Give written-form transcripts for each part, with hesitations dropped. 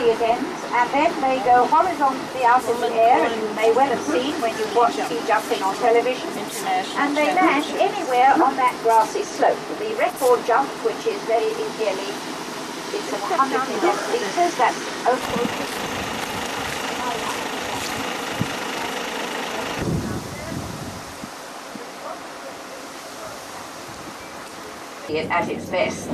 see it ends, and then they go horizontally out in the air, and you may well have seen when you watch ski jumping on television, and they land anywhere on that grassy slope. The record jump, which is very nearly, it's 111 meters, that's okay. It at its best.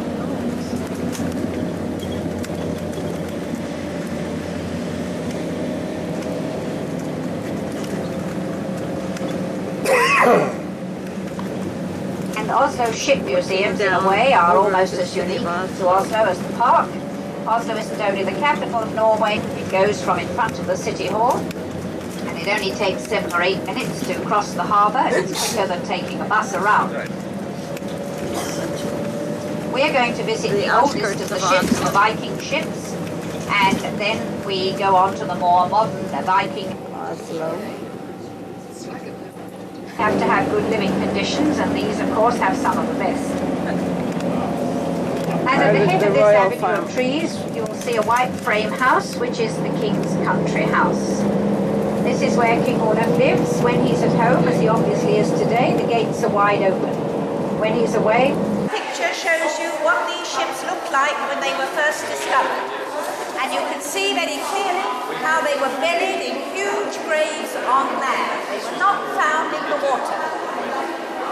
And Oslo ship museums, in a way, are almost as unique to Oslo as the park. Oslo isn't only the capital of Norway, it goes from in front of the city hall, and it only takes 7 or 8 minutes to cross the harbour. It's quicker than taking a bus around. We're going to visit the oldest of the ships, the Viking ships, and then we go on to the more modern Viking. Have to have good living conditions, and these, of course, have some of the best. And at the head of this avenue of trees, you'll see a white frame house, which is the King's country house. This is where King Olav lives when he's at home, as he obviously is today. The gates are wide open. When he's away, picture shows you what these ships looked like when they were first discovered. And you can see very clearly how they were buried in huge graves on land. They were not found in the water.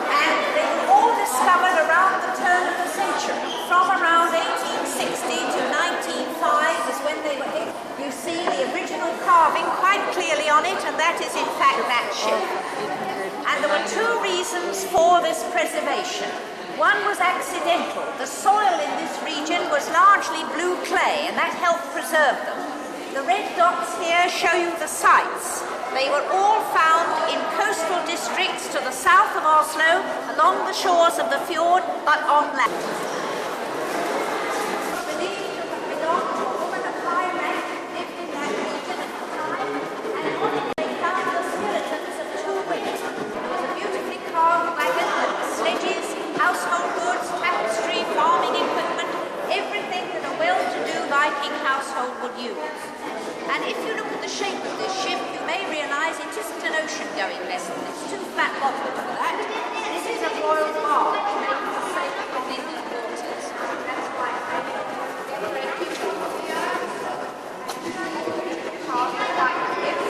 And they were all discovered around the turn of the century. From around 1860 to 1905 is when they were hit. You see the original carving quite clearly on it, and that is in fact that ship. And there were 2 reasons for this preservation. One was accidental. The soil in this region was largely blue clay, and that helped preserve them. The red dots here show you the sites. They were all found in coastal districts to the south of Oslo, along the shores of the fjord, but on land. Believed to have belonged to a woman of high rank who lived in that region at the time, and on it they found the skeletons of 2 women. There was a beautifully carved wagon with sledges, household goods, tapestry, farming equipment, everything that a well-to-do Viking household would use. And if you look at the shape of this ship, you may realise it isn't an ocean-going vessel. It's too flat-bottomed for that. This is a royal barge made to sail from inland waters. That's why it's very beautiful. Carved like this.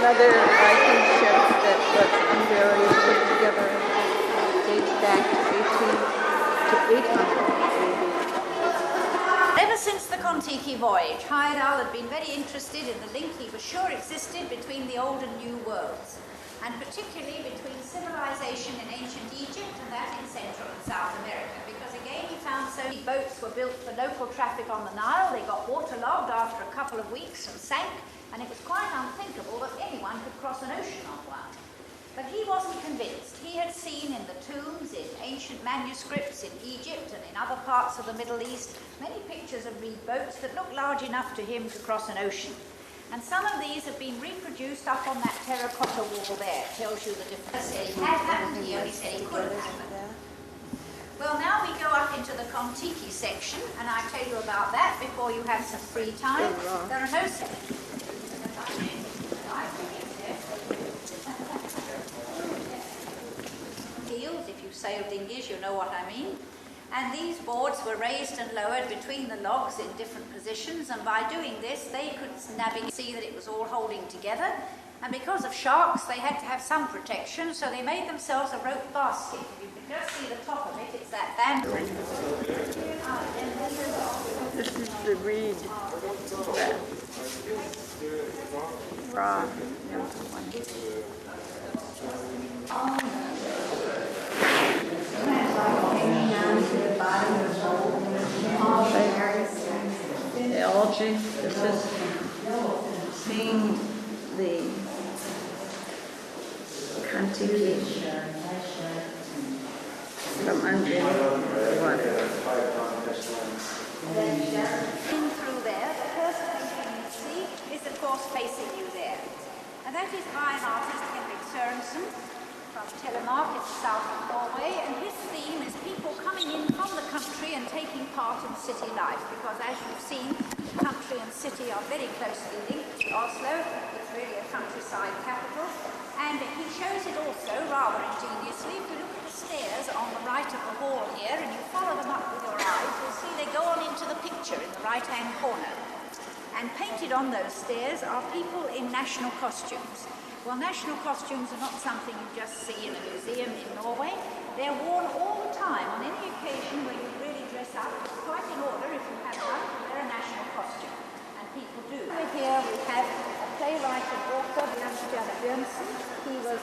Another Viking ship that was invariably put together dates back to 800 AD. Ever since the Kon-Tiki voyage, Heyerdahl had been very interested in the link he was sure existed between the old and new worlds, and particularly between civilization in ancient Egypt and that in Central and South America, because again he found so many boats were built for local traffic on the Nile. They got waterlogged after a couple of weeks and sank, and it was quite unthinkable that anyone could cross an ocean on one. But he wasn't convinced. He had seen in the tombs, in ancient manuscripts in Egypt and in other parts of the Middle East, many pictures of reed boats that looked large enough to him to cross an ocean. And some of these have been reproduced up on that terracotta wall there. It tells you the difference. He had happened, he only said it couldn't happen. Well, now we go up into the Kon-Tiki section, and I'll tell you about that before you have some free time. There are no heels. If you sail dinghies, you know what I mean. And these boards were raised and lowered between the logs in different positions, and by doing this they could navigate, see that it was all holding together. And because of sharks they had to have some protection, so they made themselves a rope basket. If you can just see the top of it, it's that band. This is the reed raw. The algae, this is seeing the chantilly from under the water. In through there, the first painting you see is of course facing you there. And that is by an artist, Henrik Sørensen, from Telemark in the south of Norway, and his theme is people coming in from the country and taking part in city life, because as you've seen, the country and city are very closely linked. Oslo, it's really a countryside capital, and he shows it also rather ingeniously. If you look at the stairs on the right of the hall here, and you follow them up with your eyes, you'll see they go on into the picture in the right-hand corner. And painted on those stairs are people in national costumes. Well, national costumes are not something you just see in a museum in Norway. They're worn all the time on any occasion where you really dress up. It's quite in order if you have one. They're a national costume, and people do. Over here we have a playwright and author, Bjørnson. He was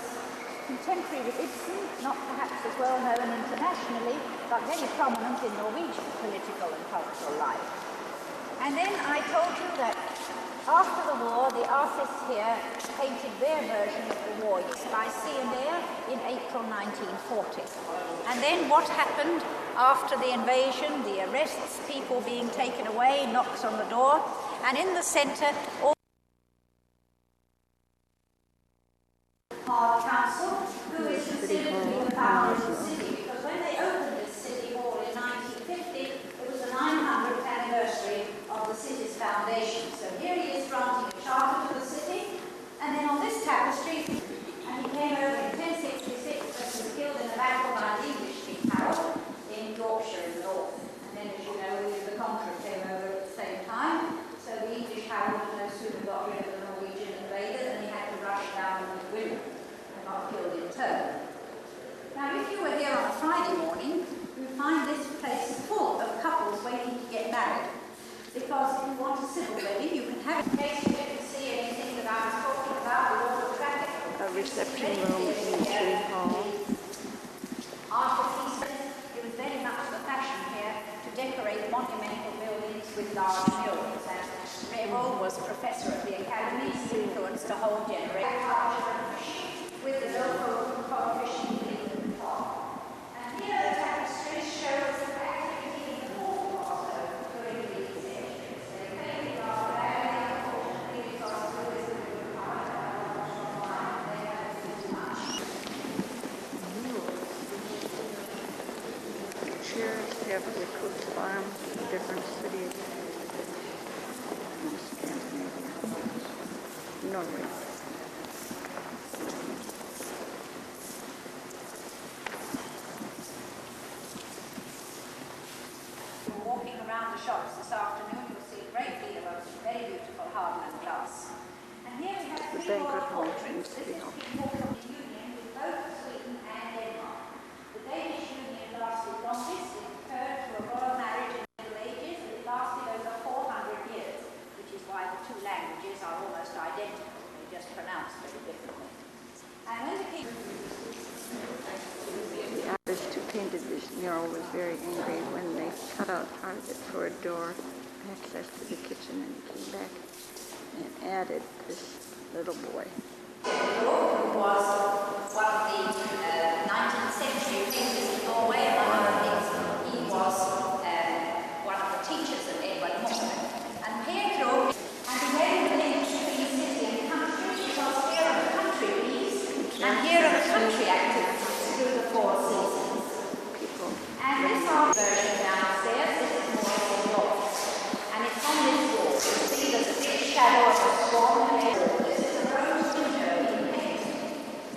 contemporary with Ibsen, not perhaps as well known internationally, but very prominent in Norwegian political and cultural life. And then I told you that after the war, the artists here painted their version of the war by sea and air in April 1940. And then what happened after the invasion, the arrests, people being taken away, knocks on the door, and in the centre, all Council, who is considered to be the founder of the city, because when they opened this city hall in 1950, it was the 900th anniversary of the city's foundation. So here he is granting a charter to the city, and then on this tapestry, and he came over in 1066, but he was killed in a battle by the English King Harold in Yorkshire in the north. And then, as you know, the Conqueror came over at the same time, so the English Harold no sooner got rid of the Norwegian invaders, and he had to rush down with women and got killed in turn. Now, if you were here on a Friday morning, you'd find this place full of couples waiting to get married. Because if you want a civil wedding, you can have it. In case you didn't see anything that I was talking about with all the traffic. A reception room in the tree hall. After peace, it was very much the fashion here to decorate monumental buildings with large murals. And Revold was professor at the academy, influenced a whole generation with the local coefficient in the top. And here the tapestries show the activity in the hall also during these centuries. They painted rather badly, unfortunately, because the tourism was hard and they had too much. Cheers have the cook's farm, different cities in Scandinavia, Norway. Walking around the shops this afternoon, you'll see a great deal of very beautiful hardened glass. And here we have The three more banquet hall portraits. in This is people from the Union with both Sweden and Denmark. The Danish Union lasted longest. It occurred through a royal marriage in the Middle Ages, and it lasted over 400 years, which is why the two languages are almost identical. They're just pronounced very differently. And when the king... The artist who painted this mural was very angry when they cut out part of it for a door access to the kitchen, and he came back and added this little boy. Who was one of the 19th century painters in Norway, among other things. He was one of the teachers of Edward Morgan. And Pedro, and he made the link between city and country, because here are the country bees, and here are the country activities through the 4 seasons. People. And this art version downstairs, this is more in the north. And it's on this wall. You see the big shadow of the swan. This is a rose window in paint.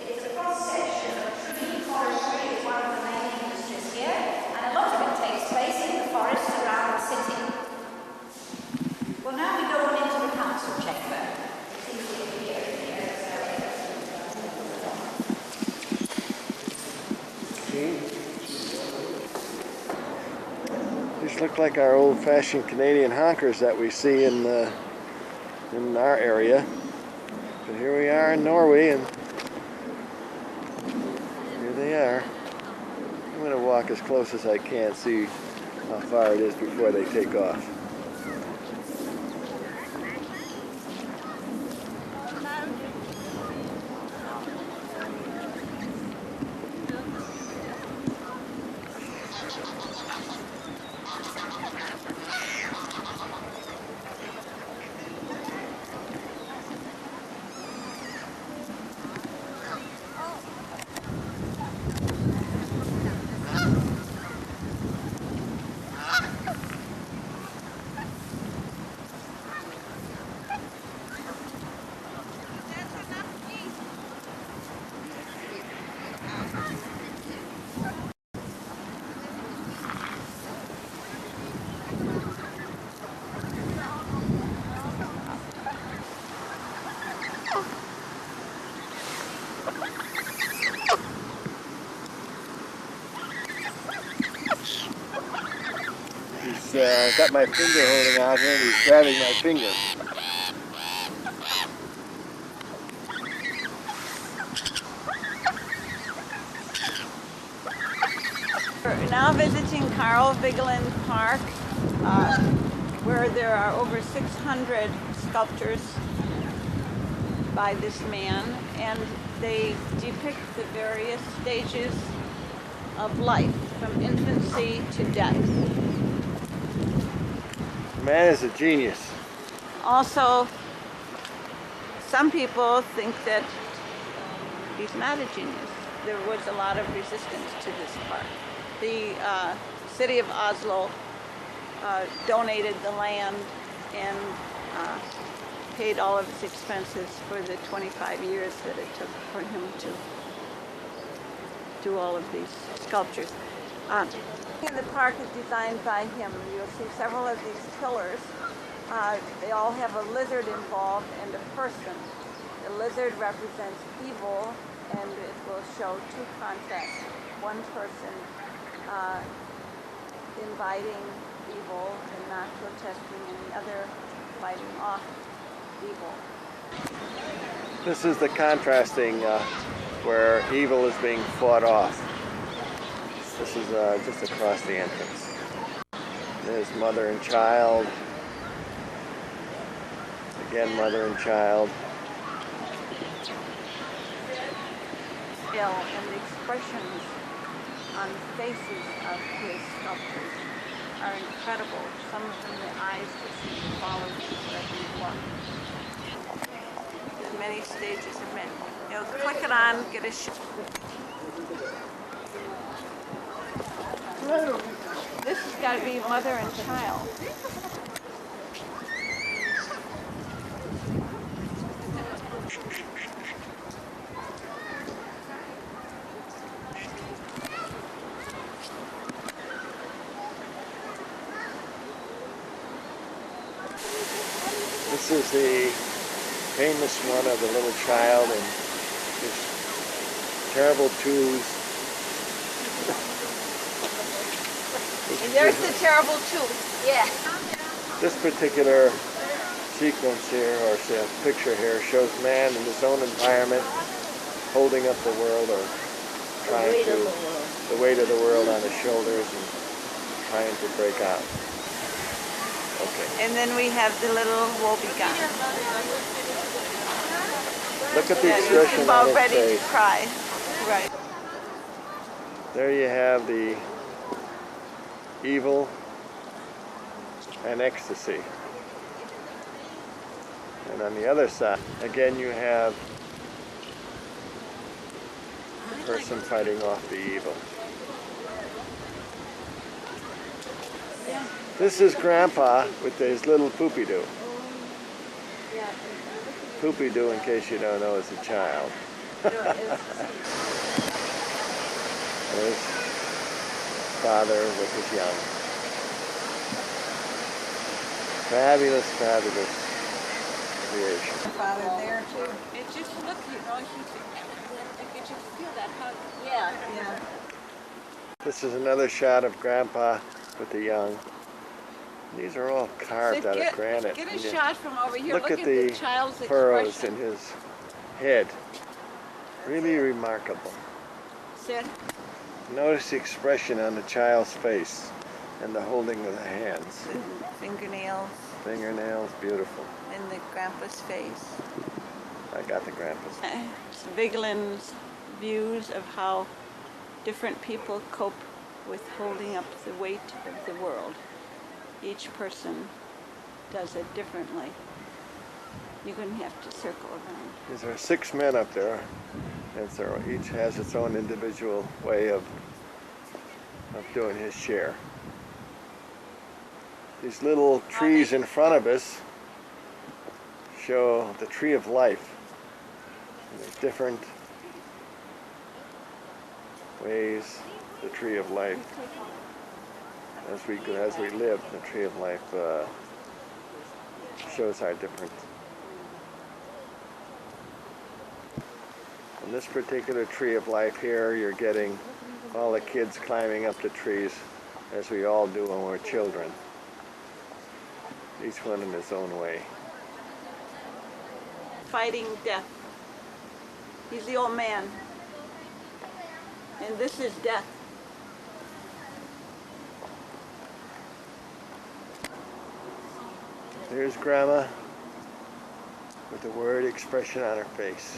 It's a cross-section of tree. Forestry is one of the main industries here, and a lot of it takes place in the forests around the city. Well, now we go on into the council chamber. It's easy to hear in here. These look like our old-fashioned Canadian honkers that we see in our area. But here we are in Norway, and here they are. I'm going to walk as close as I can, see how far it is before they take off. He's got my finger holding out here and he's grabbing my finger. We're now visiting Carl Vigeland Park, where there are over 600 sculptures by this man, and they depict the various stages of life, from infancy to death. The man is a genius. Also, some people think that he's not a genius. There was a lot of resistance to this park. The city of Oslo donated the land and paid all of his expenses for the 25 years that it took for him to do all of these sculptures. The park is designed by him. You'll see several of these pillars. They all have a lizard involved and a person. The lizard represents evil, and it will show two contrasts. One person inviting evil and not protesting, and the other fighting off evil. This is the contrasting where evil is being fought off. This is just across the entrance. There's mother and child. Again, mother and child. And the expressions on the faces of his sculptures are incredible. Some of them, the eyes that seem to follow you wherever you walk. There's many stages of men. Click it on, get a shot. This has got to be mother and child. This is the famous one of the little child and his terrible twos. And there's the terrible tooth. Yeah. This particular sequence here, or say a picture here, shows man in his own environment holding up the world, or trying to, the weight of the world on his shoulders and trying to break out. Okay. And then we have the little woebegone. Look at the expression about on his ready face. to cry. Right. There you have the evil and ecstasy. And on the other side, again, you have the person fighting off the evil. Yeah. This is Grandpa with his little poopy-doo. Poopy-doo, in case you don't know, is a child. There's father with his young. Fabulous, fabulous creation. Father there too. It just look, you know, you just feel that hug. Yeah. Yeah. This is another shot of Grandpa with the young. These are all carved out of granite. Get a shot from over here. Look at the the child's furrows expression. in his head. Really remarkable. Sit. Notice the expression on the child's face and the holding of the hands. Fingernails. Fingernails, beautiful. In the grandpa's face. I got the grandpa's. It's Vigeland's views of how different people cope with holding up the weight of the world. Each person does it differently. You're going to have to circle around. These are 6 men up there, and so each has its own individual way of doing his share. These little trees in front of us show the tree of life. And there's different ways the tree of life, as we live, the tree of life shows our different In this particular tree of life here, you're getting all the kids climbing up the trees, as we all do when we're children. Each one in his own way. Fighting death. He's the old man. And this is death. There's Grandma with the worried expression on her face.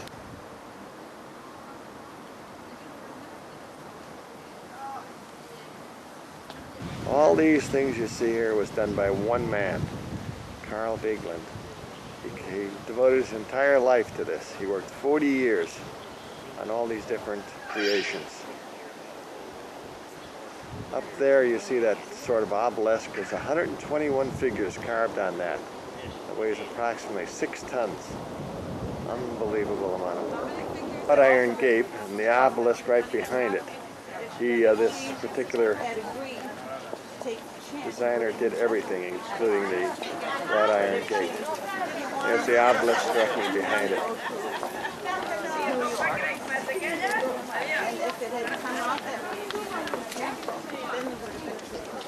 All these things you see here was done by one man, Carl Bigland. He devoted his entire life to this. He worked 40 years on all these different creations. Up there you see that sort of obelisk. There's 121 figures carved on that. It weighs approximately 6 tons. Unbelievable amount of hot iron gate and the obelisk right behind it. This particular designer did everything, including the wrought iron gate. There's the obelisk directly behind it.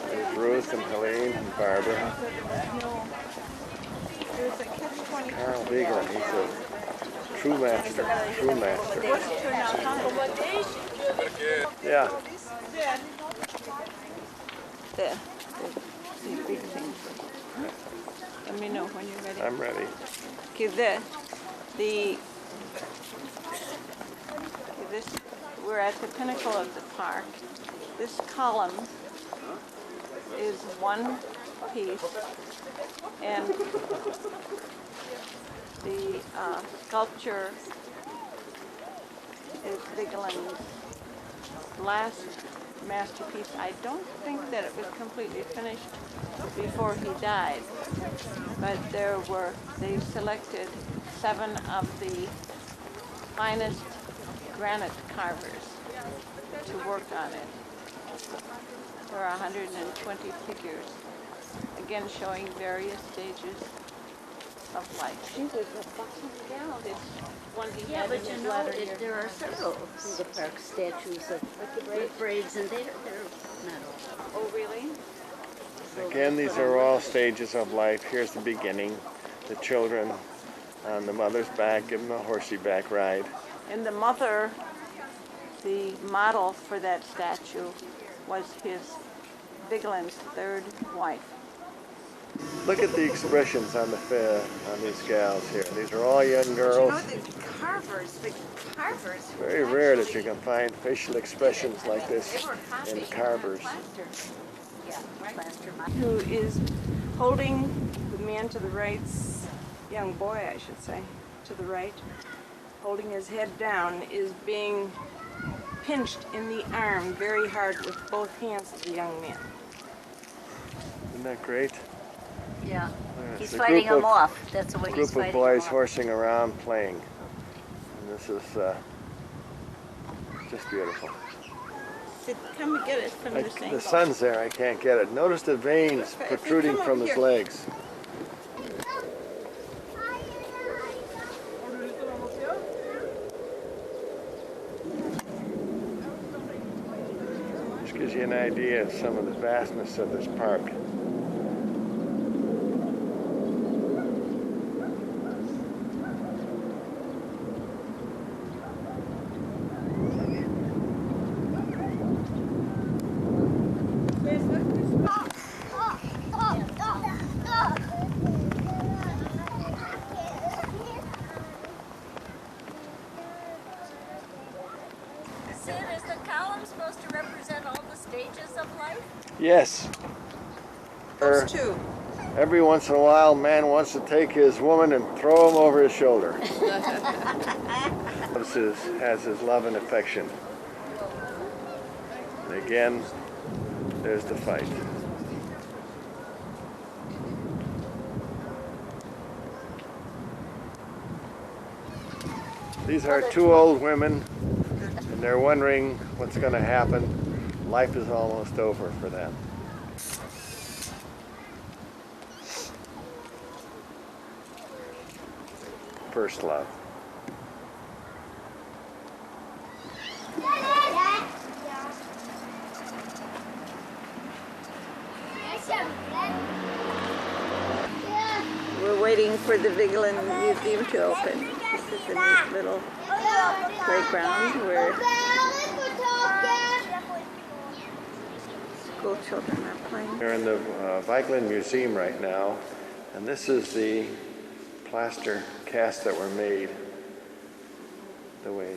There's Ruth and Helene and Barbara. Carl Bigland, he's a true master, true master. Yeah. There. These big things. Let me know when you're ready. I'm ready. Okay, there. We're at the pinnacle of the park. This column is one piece, and the sculpture is Bigland's last masterpiece. I don't think that it was completely finished before he died, but they selected 7 of the finest granite carvers to work on it. There are 120 figures, again showing various stages of life. She was a fucking gal. This one he Yeah, had but in you his know, letter here. there are several through the park statues of with braids, and they're metal. Oh, really? Again, these are all stages of life. Here's the beginning. The children on the mother's back, give them a horsey back ride. And the mother, the model for that statue, was his Bigland's 3rd wife. Look at the expressions on these gals here. These are all young girls. You know, the carvers. Very rare that you can find facial expressions like this in carvers. Who is holding the man to the right's, young boy I should say, to the right, holding his head down, is being pinched in the arm very hard with both hands of the young man. Isn't that great? Yeah, There's he's a fighting group them off. That's the way he's group fighting of boys them off. horsing around playing. And this is just beautiful. Sid, come and get it from the same. The sun's there, I can't get it. Notice the veins protruding from his legs. This gives you an idea of some of the vastness of this park. Sid, is the column supposed to represent all the stages of life? Yes. Those two. Every once in a while, a man wants to take his woman and throw him over his shoulder. Has his love and affection. And again, there's the fight. These are 2 old women, and they're wondering what's going to happen. Life is almost over for them. First love. for the Vigeland Museum to open. This is a neat little playground where school children are playing. We're in the Vigeland Museum right now, and this is the plaster casts that were made the way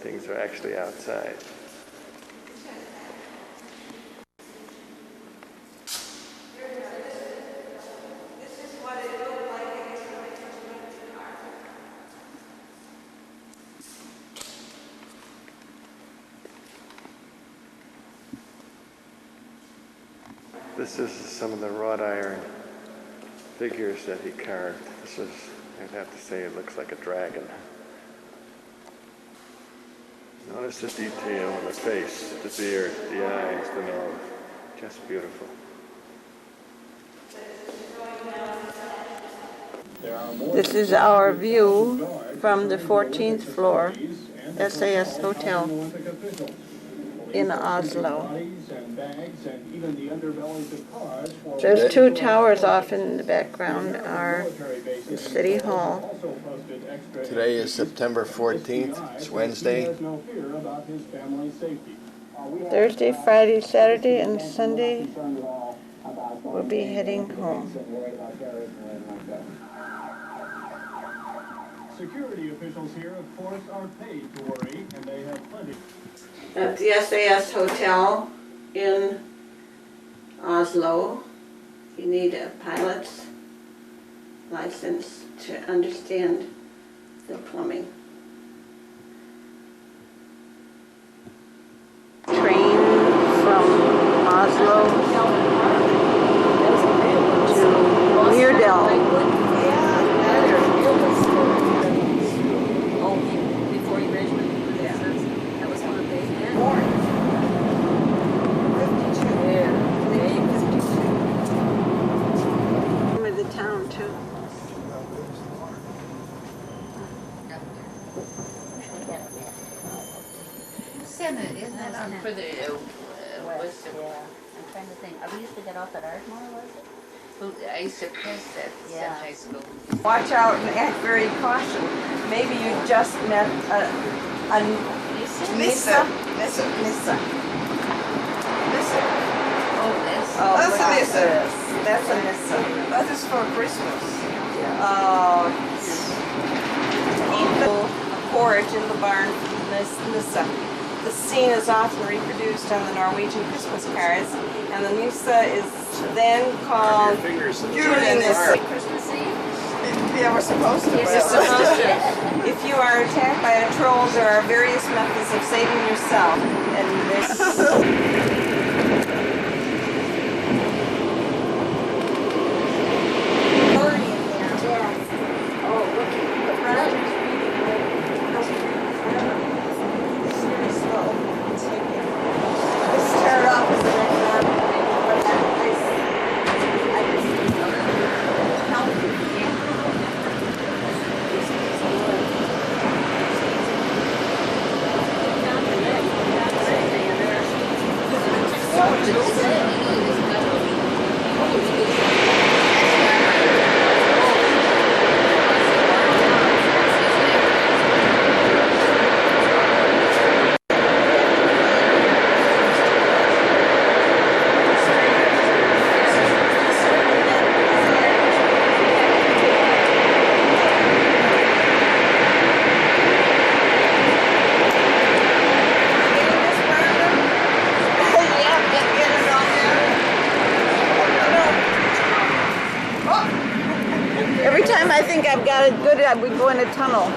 things are actually outside. This is some of the wrought iron figures that he carved. This is, I'd have to say, it looks like a dragon. Notice the detail in the face, the beard, the eyes, the nose. Just beautiful. This is our view from the 14th floor SAS Hotel in Oslo. Those two towers off in the background are the City Hall. Today is September 14th. It's Wednesday. Thursday, Friday, Saturday, and Sunday we'll be heading home. Security officials here, of course, are paid to worry, and they have plenty. At the SAS Hotel in Oslo, you need a pilot's license to understand the plumbing. Train from Oslo to Myrdal. Before you graduated, that was one of the With the town too. Isn't that on for the what's Yeah, I'm trying to think. We used to get off at Ardmore, was it? I used to pass that Yeah. in high school. Watch out and act very cautious. Maybe you just met a Nissa. Nissa. Oh, that's Oh, That's look a at Nissa. this. That's a Nissa. That is for Christmas. Oh, keep the porridge in the barn for Nissa. The scene is often reproduced on the Norwegian Christmas cards, and the Nissa is then called Julenisse. Christmas Eve? Yeah, we're supposed to. You're supposed to. If you are attacked by a troll, there are various methods of saving yourself, and this. Every time I think I've got it good, we go in a tunnel.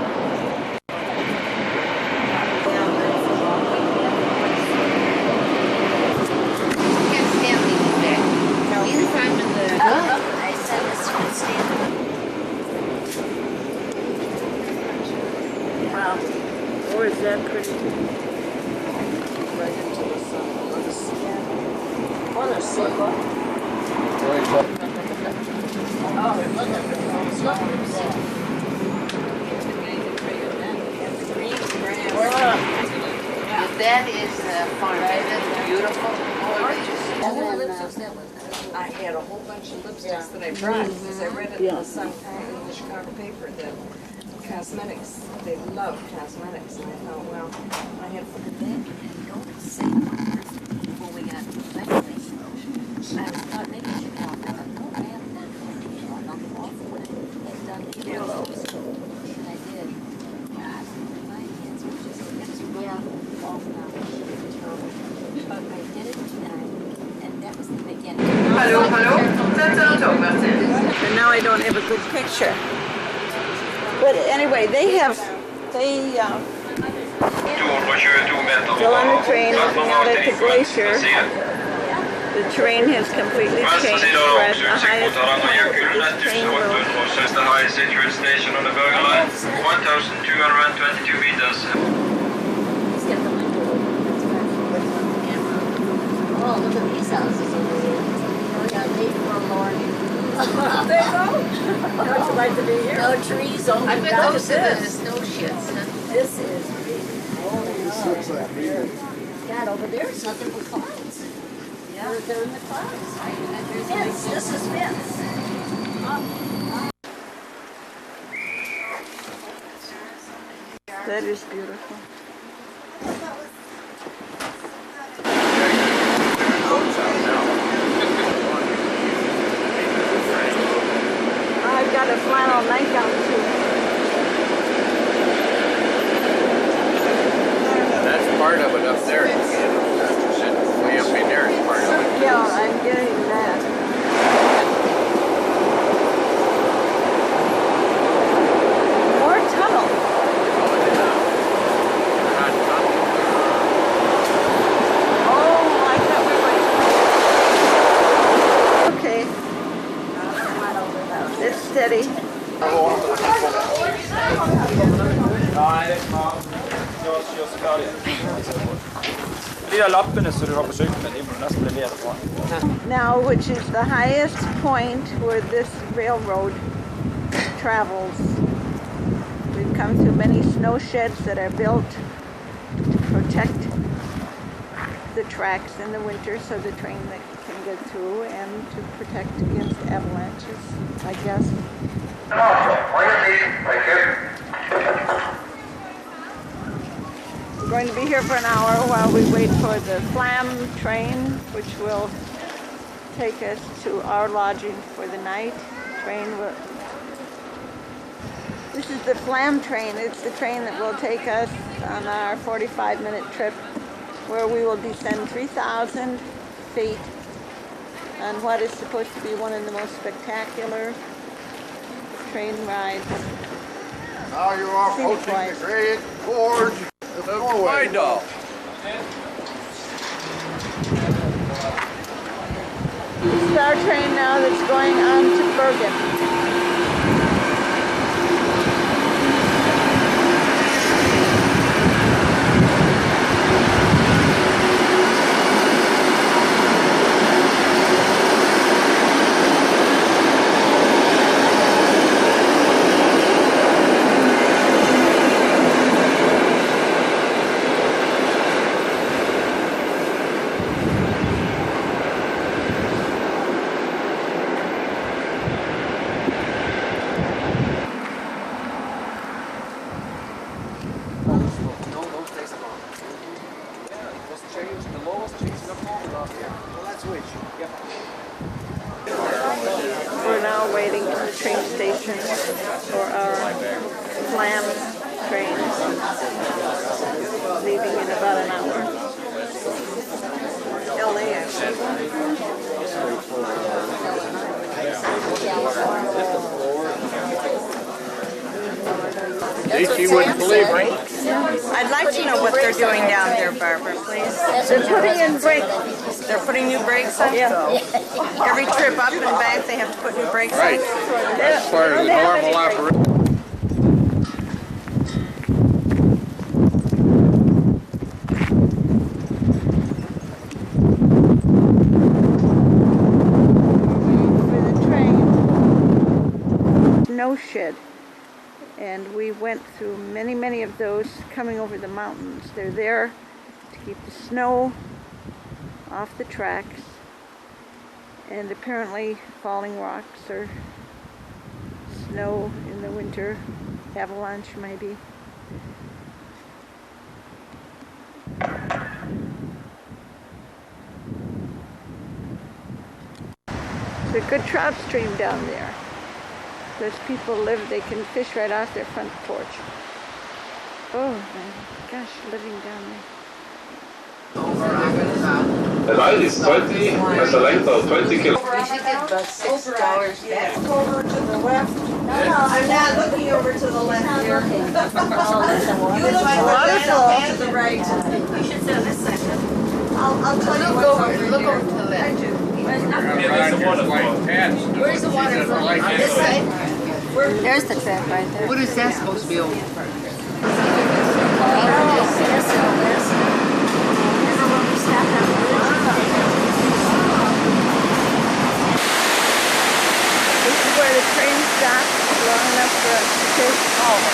can't stand these back. Anytime in the I said this would stand. Wow. Oh, is that pretty? Right into the sun. On a circle. That is a farm. That's beautiful. Gorgeous. That was I had a whole bunch of lipsticks that I brought because I read it in the Sun, in the Chicago paper that cosmetics, they love cosmetics, and I thought, well, I had Don't say before we got to the I thought maybe I should help. I thought, no, I haven't done it. So I knocked them off when I had done the pillows. And I did. God, my hands were just, off now. But I did it, and that was the beginning. Hello, and now I don't have a good picture. But anyway, they still on the train looking out at the glacier. The terrain has completely changed. We're at the highest point of this train road. The highest secure station on the Bergen Line, 1,222 meters. He's got the window open. That's right. Oh, look at these houses over here. Oh, yeah, they forlorn. There you go. Don't you like to be here? No trees, only I bet God. those are the snow sheds, huh? This is God, over there is nothing but clouds. Yeah. They're in the clouds. Fence. This is fence. That is beautiful. I've got a flannel nightgown too. That's part of it up there. Way up in there is part of it. Yeah, I'm getting that. More tunnel. Oh, I thought we were. Okay. It's steady. De der lappene som du har på sykkelen, de må du nesten levere fra. Now, which is the highest point where this railroad travels. We've come through many snow sheds that are built to protect the tracks in the winter so the train can get through and to protect against avalanches, I guess. We're going to be here for an hour while we wait for the Flam train, which will take us to our lodging for the night. This is the Flam train. It's the train that will take us on our 45-minute trip where we will descend 3,000 feet on what is supposed to be one of the most spectacular train rides. Now you are approaching the great gorge of Norway. This is our train now that's going on to Bergen. We're now waiting at the train station for our Flam train, leaving in about an hour. LA, You wouldn't believe it. I'd like to know what they're doing down there, Barbara, please. They're putting in brakes. They're putting new brakes on? Yeah. Every trip up and back, they have to put new brakes on? Right. That's part of the normal operation. For the train, snow shed. And we went through many of those coming over the mountains. They're there to keep the snow off the tracks And apparently falling rocks or snow in the winter, avalanche maybe. It's a good trout stream down there. There's people live, they can fish right off their front porch. Oh my gosh, living down there. The line is 20, has a length of 20 kilometers. We should get about $6 back. Over to the left. I'm not looking over to the left here. You look like we're to the right. You should sit on this side. I'll tell you Look what's over to the left. Where's the waterfall? On this side? There's the track right there. What is that supposed to be over? Remember when we stopped on the This is where the train stops long enough for us to take. Oh my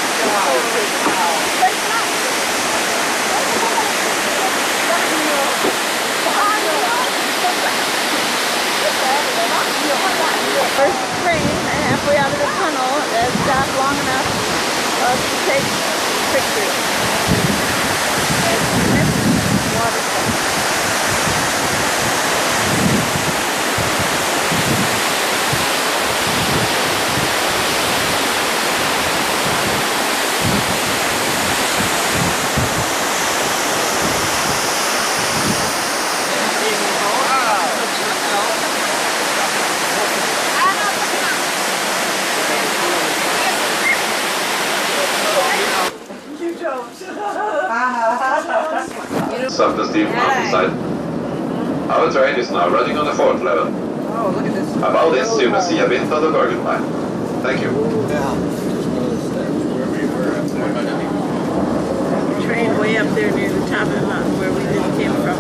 First train, halfway out of the tunnel, that stopped long enough for us to take pictures. Waterfall. Up the steep mountainside. Our train is now running on the 4th level. Oh, look at this. Above this, you will see a bit of the Bergen line. Thank you. The train way up there near the top of the mountain where we just came from.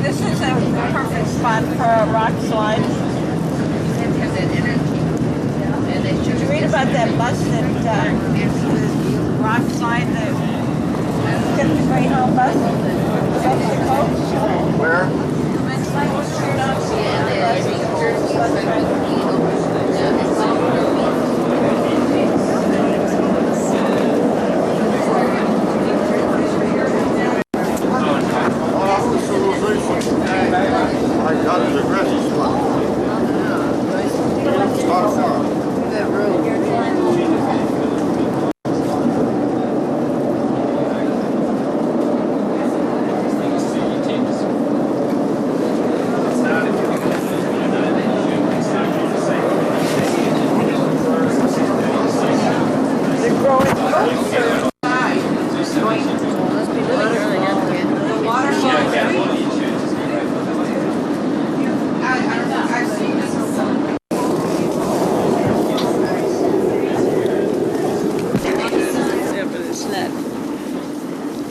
This is a perfect spot for a rock slide. Did you read about that bus that rock slide, the Greyhound bus? Mexico? Where? My God, it's a aggressive spot. Yeah. Start far. that road.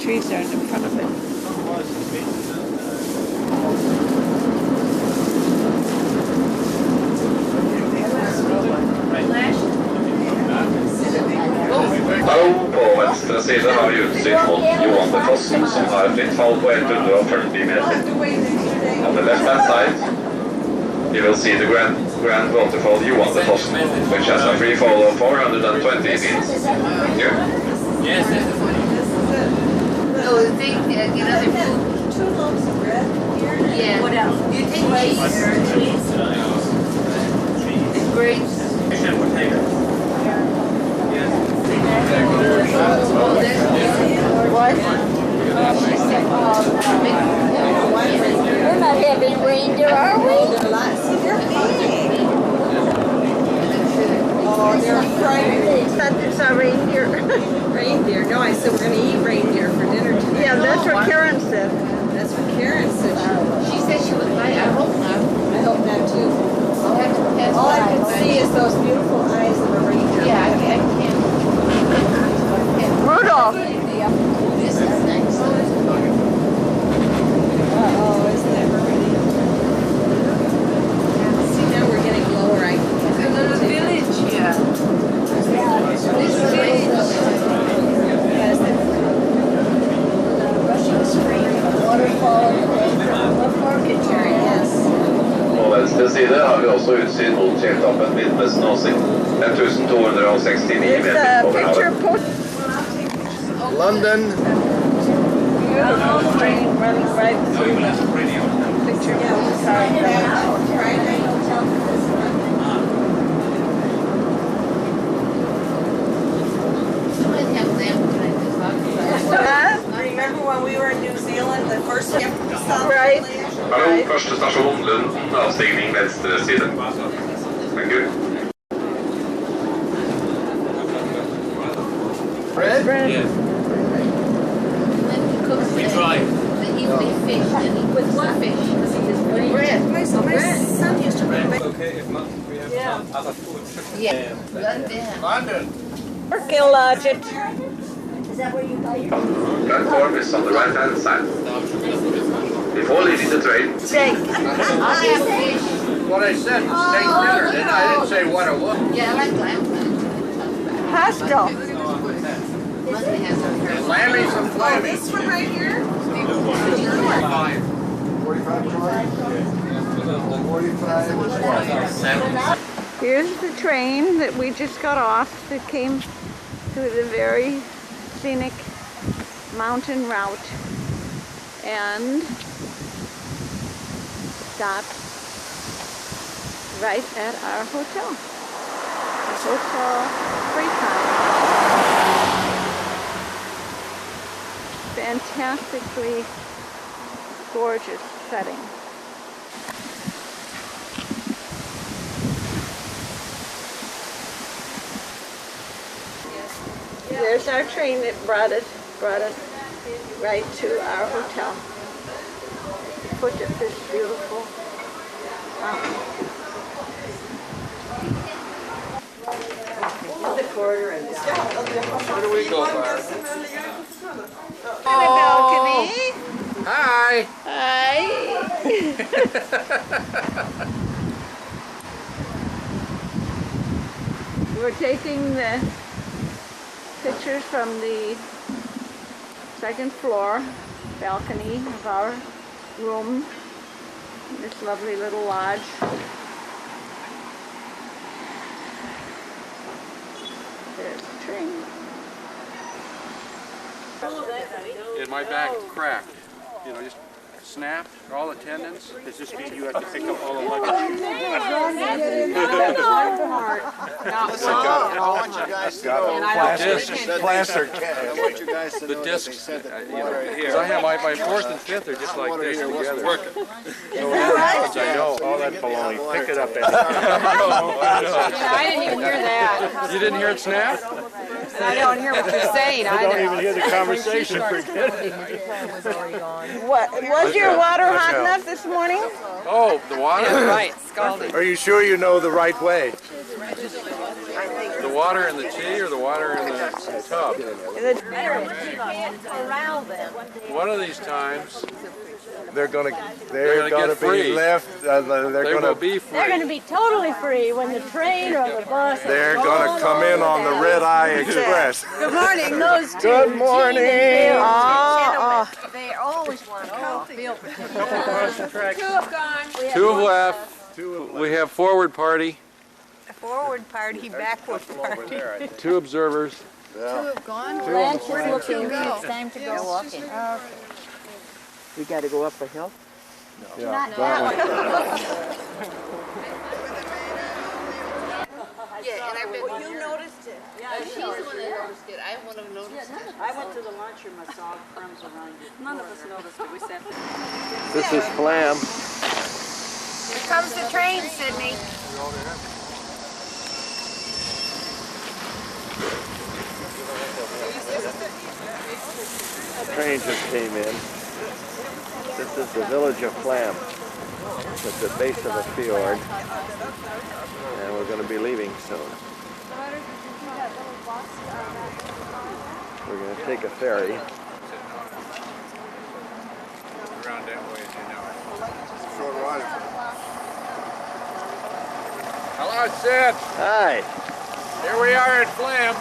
Trees are in front of it. På venstre side har vi utsikt mot Johannefossen, som har et fritt fall på 140 meter. On the left hand side, You will see the grand waterfall Johannefossen, which has a free fall of 420 feet. Thank you. Yes, this is So the thing, get other food. 2 loaves of bread here. Yeah. What else? You take cheese and grapes. We're not having reindeer, are we? They're lots. They're big. Oh, they're frightening. It's our reindeer. Reindeer. No, I said we're going to eat reindeer for dinner tonight. Yeah, that's what Karen said. That's what Karen said. She said she would buy. I hope not. I hope not too. I'll have to pass All I can by. see is those beautiful eyes of a reindeer. Yeah, I can't. Rudolph. This is nice. Uh-oh, isn't that pretty? See, now we're getting lower. I can A little village, yeah. This is Yes, that's Russian Spring, waterfall, and market area. yes. På venstre side har vi også utsyn mot fjelltoppen Midtvesten-Åsing. 1269 There's meter a over picture havet. post. London. Beautiful train running right through the picture postcard. Somebody have lamp tonight. Remember when we were in New Zealand, the first gift we saw? Right. Hallo, første stasjon Lunden, avstigning venstre side. Thank you. Bread? Yes. When he cooks We try. the evening fish, and he puts the fish. Bread. My son used to bring back. Okay, if not, we have other food. Yeah. London. London. Archaeologic. Is that where you buy your... Platform is on the right-hand side. Before leaving the train, Steak. What I said, steak dinner, didn't I? I didn't say what it was. Yeah, I like lamb. Pastel. Monday has a Lammies and Oh, flammies. this one right here? 45 Here's the train that we just got off that came through the very scenic mountain route and stopped right at our hotel. The Hotel Freetown. Fantastically gorgeous setting. There's our train that brought us right to our hotel. At the foot of this beautiful mountain. The quarter and Where do we go, Barb? The balcony. Hi! Hi. We're taking the pictures from the second floor balcony of our room, this lovely little lodge. There's the train. And my back cracked. You know, just snapped, all the tendons. Does this mean you have to pick up all the luggage? I want you guys to know. Plaster cast. I want you guys to know The that discs, they said that because I have my fourth and fifth are just like this together. working. So what happens, I know. All that baloney. Pick it up, Eddie. I didn't even hear that. You didn't hear it snap? And I don't hear what you're saying I don't either. even hear the conversation. What, was your water hot enough this morning? Oh, the water? Right, scalding. Are you sure you know the right way? The water in the tea or the water in the tub? One of these times, They're gonna get free. be left. they will be free. They're going to be totally free when the train or the bus... They're gonna come in on the Red Eye Express. Good morning, those two. Good morning. They always want to feel Two have left. We have forward party. Forward party, backward party. Two observers. Two have gone. Blanche is Where did looking, two go? it's time to go walking. We got to go up a hill? Yeah, Not that one. Yeah, and I've been. Well, you noticed it. Yeah, she's the one that noticed it. I wouldn't have noticed it. I went to the lunchroom, I saw crumbs around it. None of us noticed it. We sat there. This is Flam. Here comes the train, Sydney. The train just came in. This is the village of Flam. It's at the base of a fjord. And we're going to be leaving soon. We're going to take a ferry. Around that way, as you know. Hello, Sid. Hi. Here we are at Flam.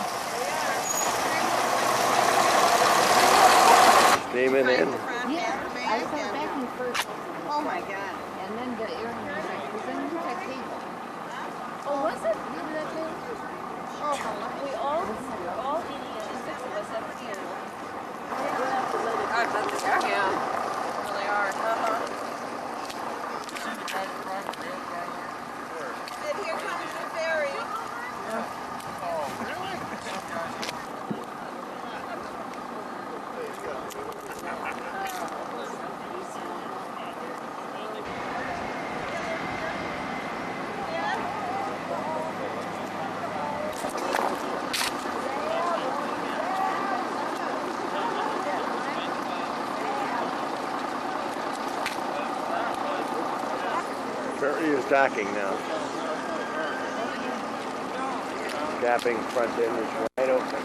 Steaming in. Yeah, I saw Becky first. Oh my God. And then the airline was like, was that that table? Oh, was it? Remember that table? Oh, we all eating it, the six of us at the table. I bet they are. Yeah. They are. Sid, here comes the ferry. Ferry is docking now. Gapping front end is wide open.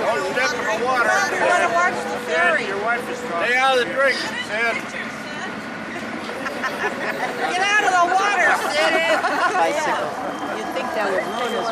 Don't step in the water. I want to watch the ferry. Your wife is talking. Stay out of the drink, Sid. Get out of the water, Sid. Bicycle. You'd think that would notice.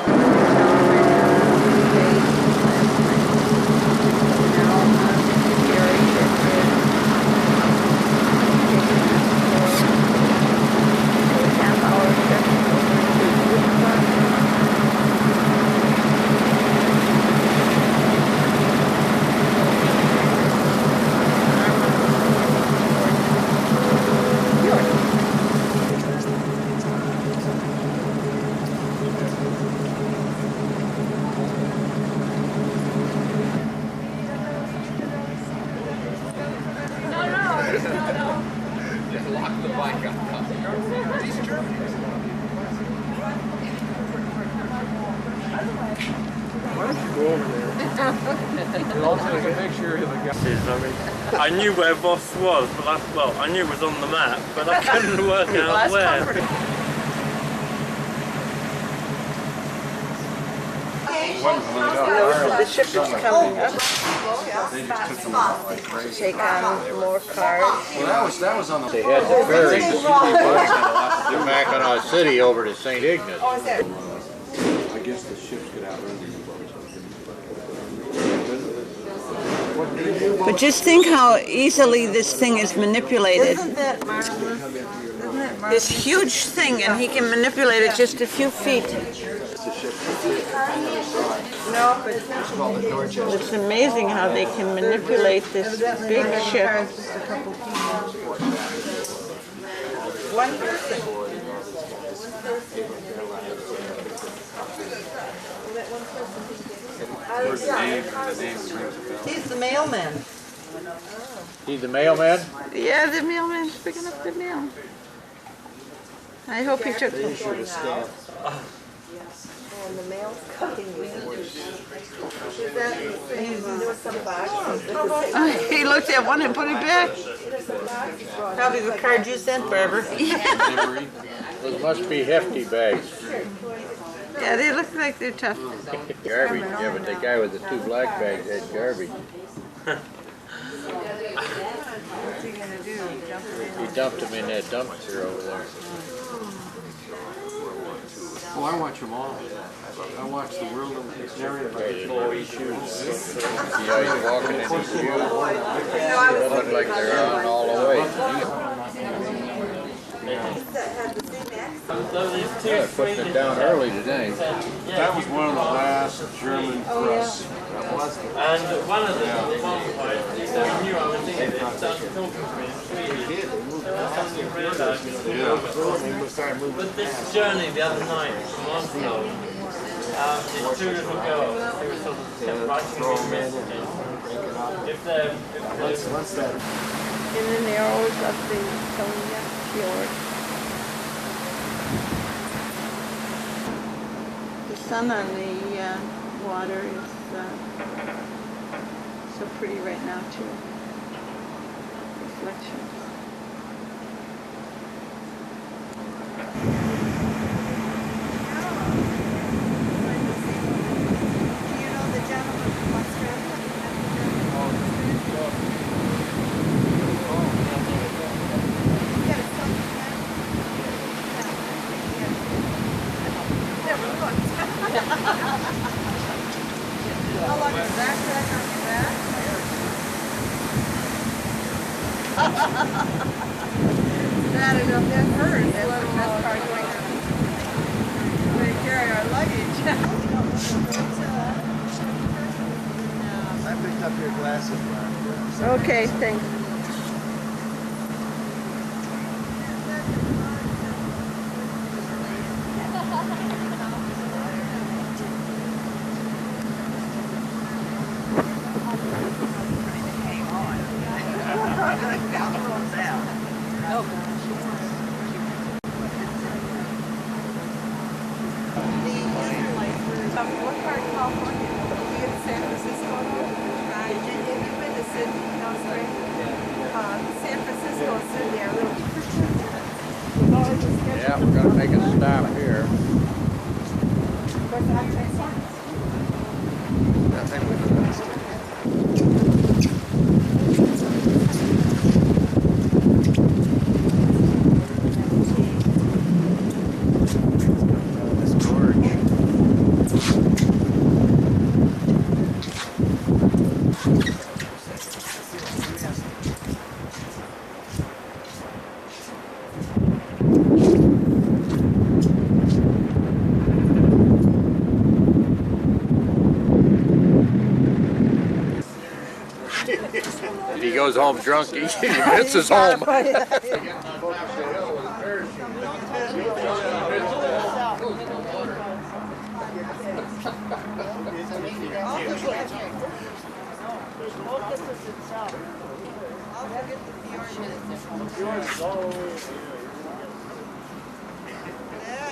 I'll take a picture of the guy. I knew where Voss was, but I knew it was on the map, but I couldn't work out where. The ship is coming up. Take on more cars. Well, that was on the... They had the ferry to back on our city over to St. Ignace. I guess the ships get outrun these But just think how easily this thing is manipulated. Isn't that marvelous? This huge thing, and he can manipulate it just a few feet. No, but It's amazing how they can manipulate this big ship. just a couple people. One person. He's the mailman. He's the mailman? Yeah, the mailman's picking up the mail. I hope he took And the mail's coming. There was some boxes. He looked at one and put it back. Probably the card you sent, Barbara. Those must be hefty bags. Yeah, they look like they're tough. Garbage, yeah, but the guy with the two black bags had garbage. What's he gonna do? He dumped them in that dumpster over there. Oh, I watch them all. I watch the world of this narrative. Boy shoes. See how he's walking in his shoes? They look like they're on all the way. Yeah, putting it down early today. That was one of the last German thrusts. And one of them, at one point, he said he knew I was thinking it, started talking to me in Swedish. And I suddenly realised with this journey the other night from Oslo, these two little girls who were sort of kept writing me messages. What's that? In the narrows of the Sonia Fjord. The sun on the water is so pretty right now too. Reflections. How long is that crack on your back? Bad enough that hurt. That's the best part going on. We carry our luggage. I picked up your glasses, Barb. Okay, thanks. What part of California? You in San Francisco? Right. Have you been to Sydney, Australia? San Francisco and Sydney are little different. Yeah, we're going to make a stop here. I think we do that. If he goes home drunk, he misses home. Yeah,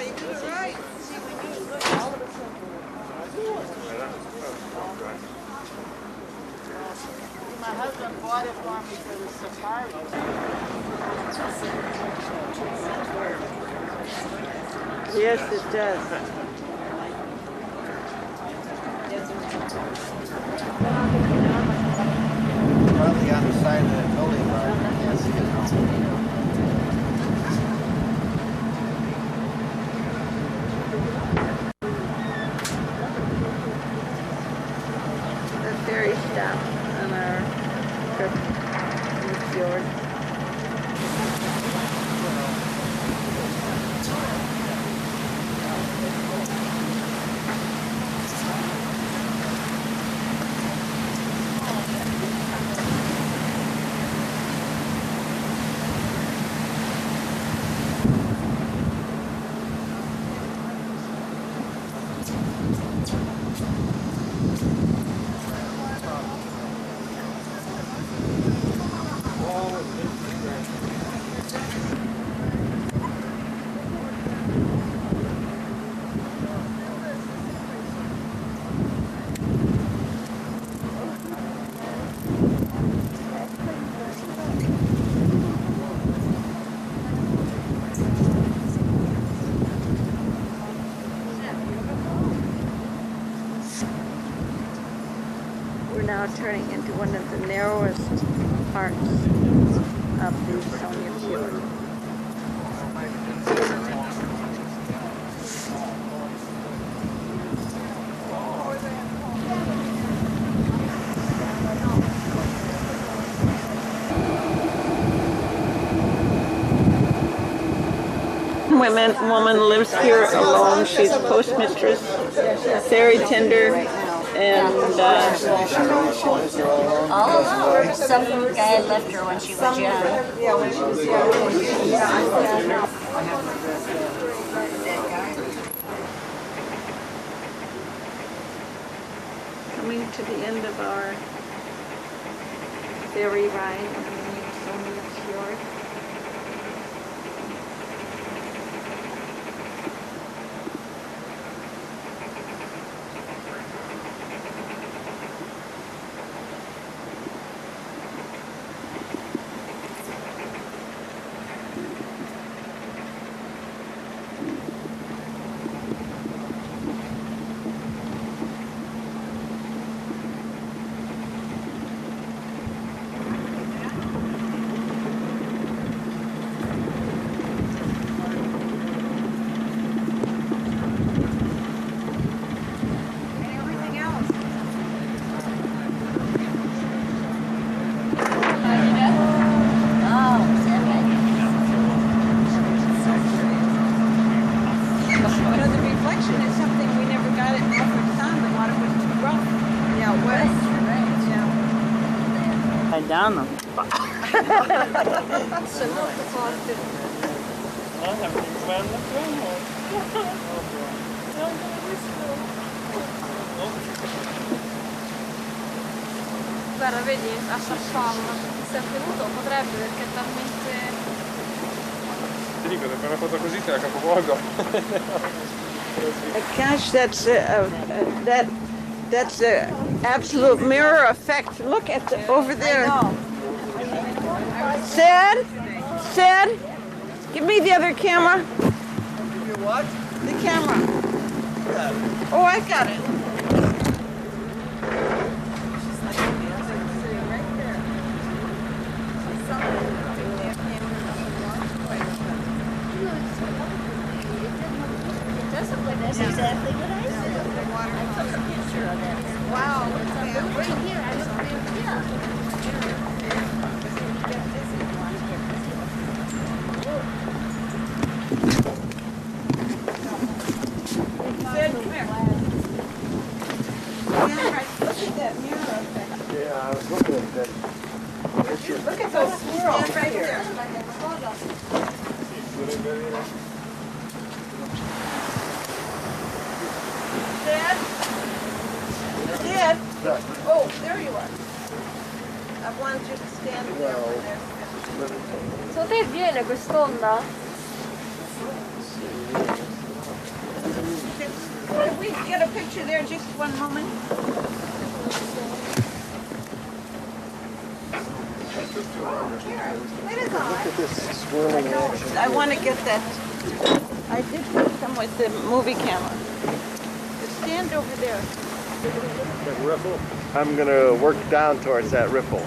you do it right. See, when you look all of a My husband bought it for me for the safari. Yes, it does. Probably on the side of that building, Barb. You can't see it now. The ferry stop on our trip in the fjord. We're now turning into one of the narrowest parts of the Sonia Fjord. woman lives here alone. She's postmistress, very tender, and All alone. Some guy left her when she was young. Yeah, when she was young. coming to the end of our ferry ride on the Sonia Fjord. Down. Guarda, vedi, a farfalla, se è tenuto potrebbe perché è talmente... Ti dico, se fai una foto così te la capovolgo. Gosh, that's the absolute mirror effect. Look at over there. Sid, give me the other camera. You what? The camera. Oh, I got it. That's exactly what I said. I took a picture of that. Wow. Right here. I looked there. Yeah, I was looking at that picture. Look at those swirls right here. Dad? Oh, there you are. I wanted you to stand there over there. So te viene quest'onda? Can we get a picture there just one moment? Look at this swirling action. I want to get that. I did put some with the movie camera. Just stand over there. That ripple. I'm going to work down towards that ripple.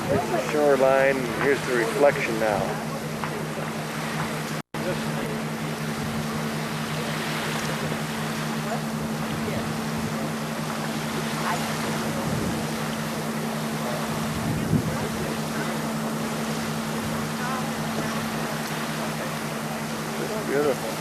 Here's the shoreline, and here's the reflection now. Beautiful.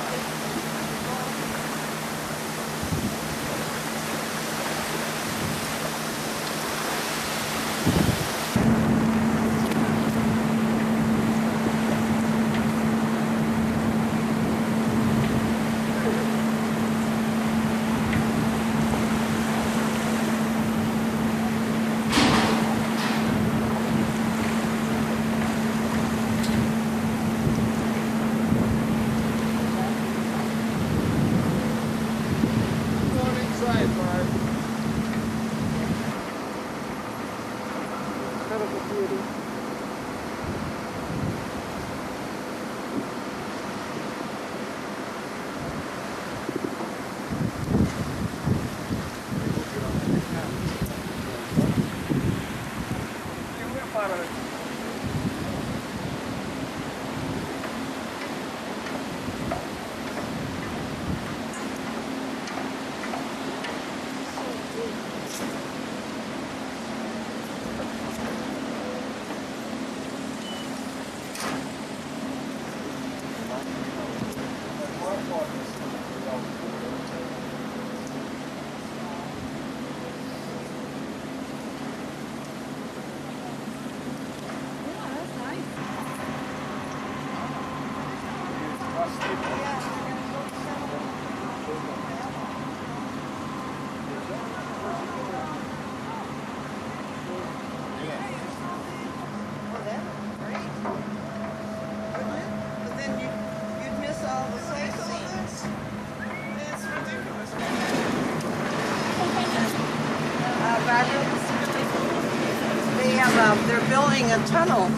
they're building a tunnel.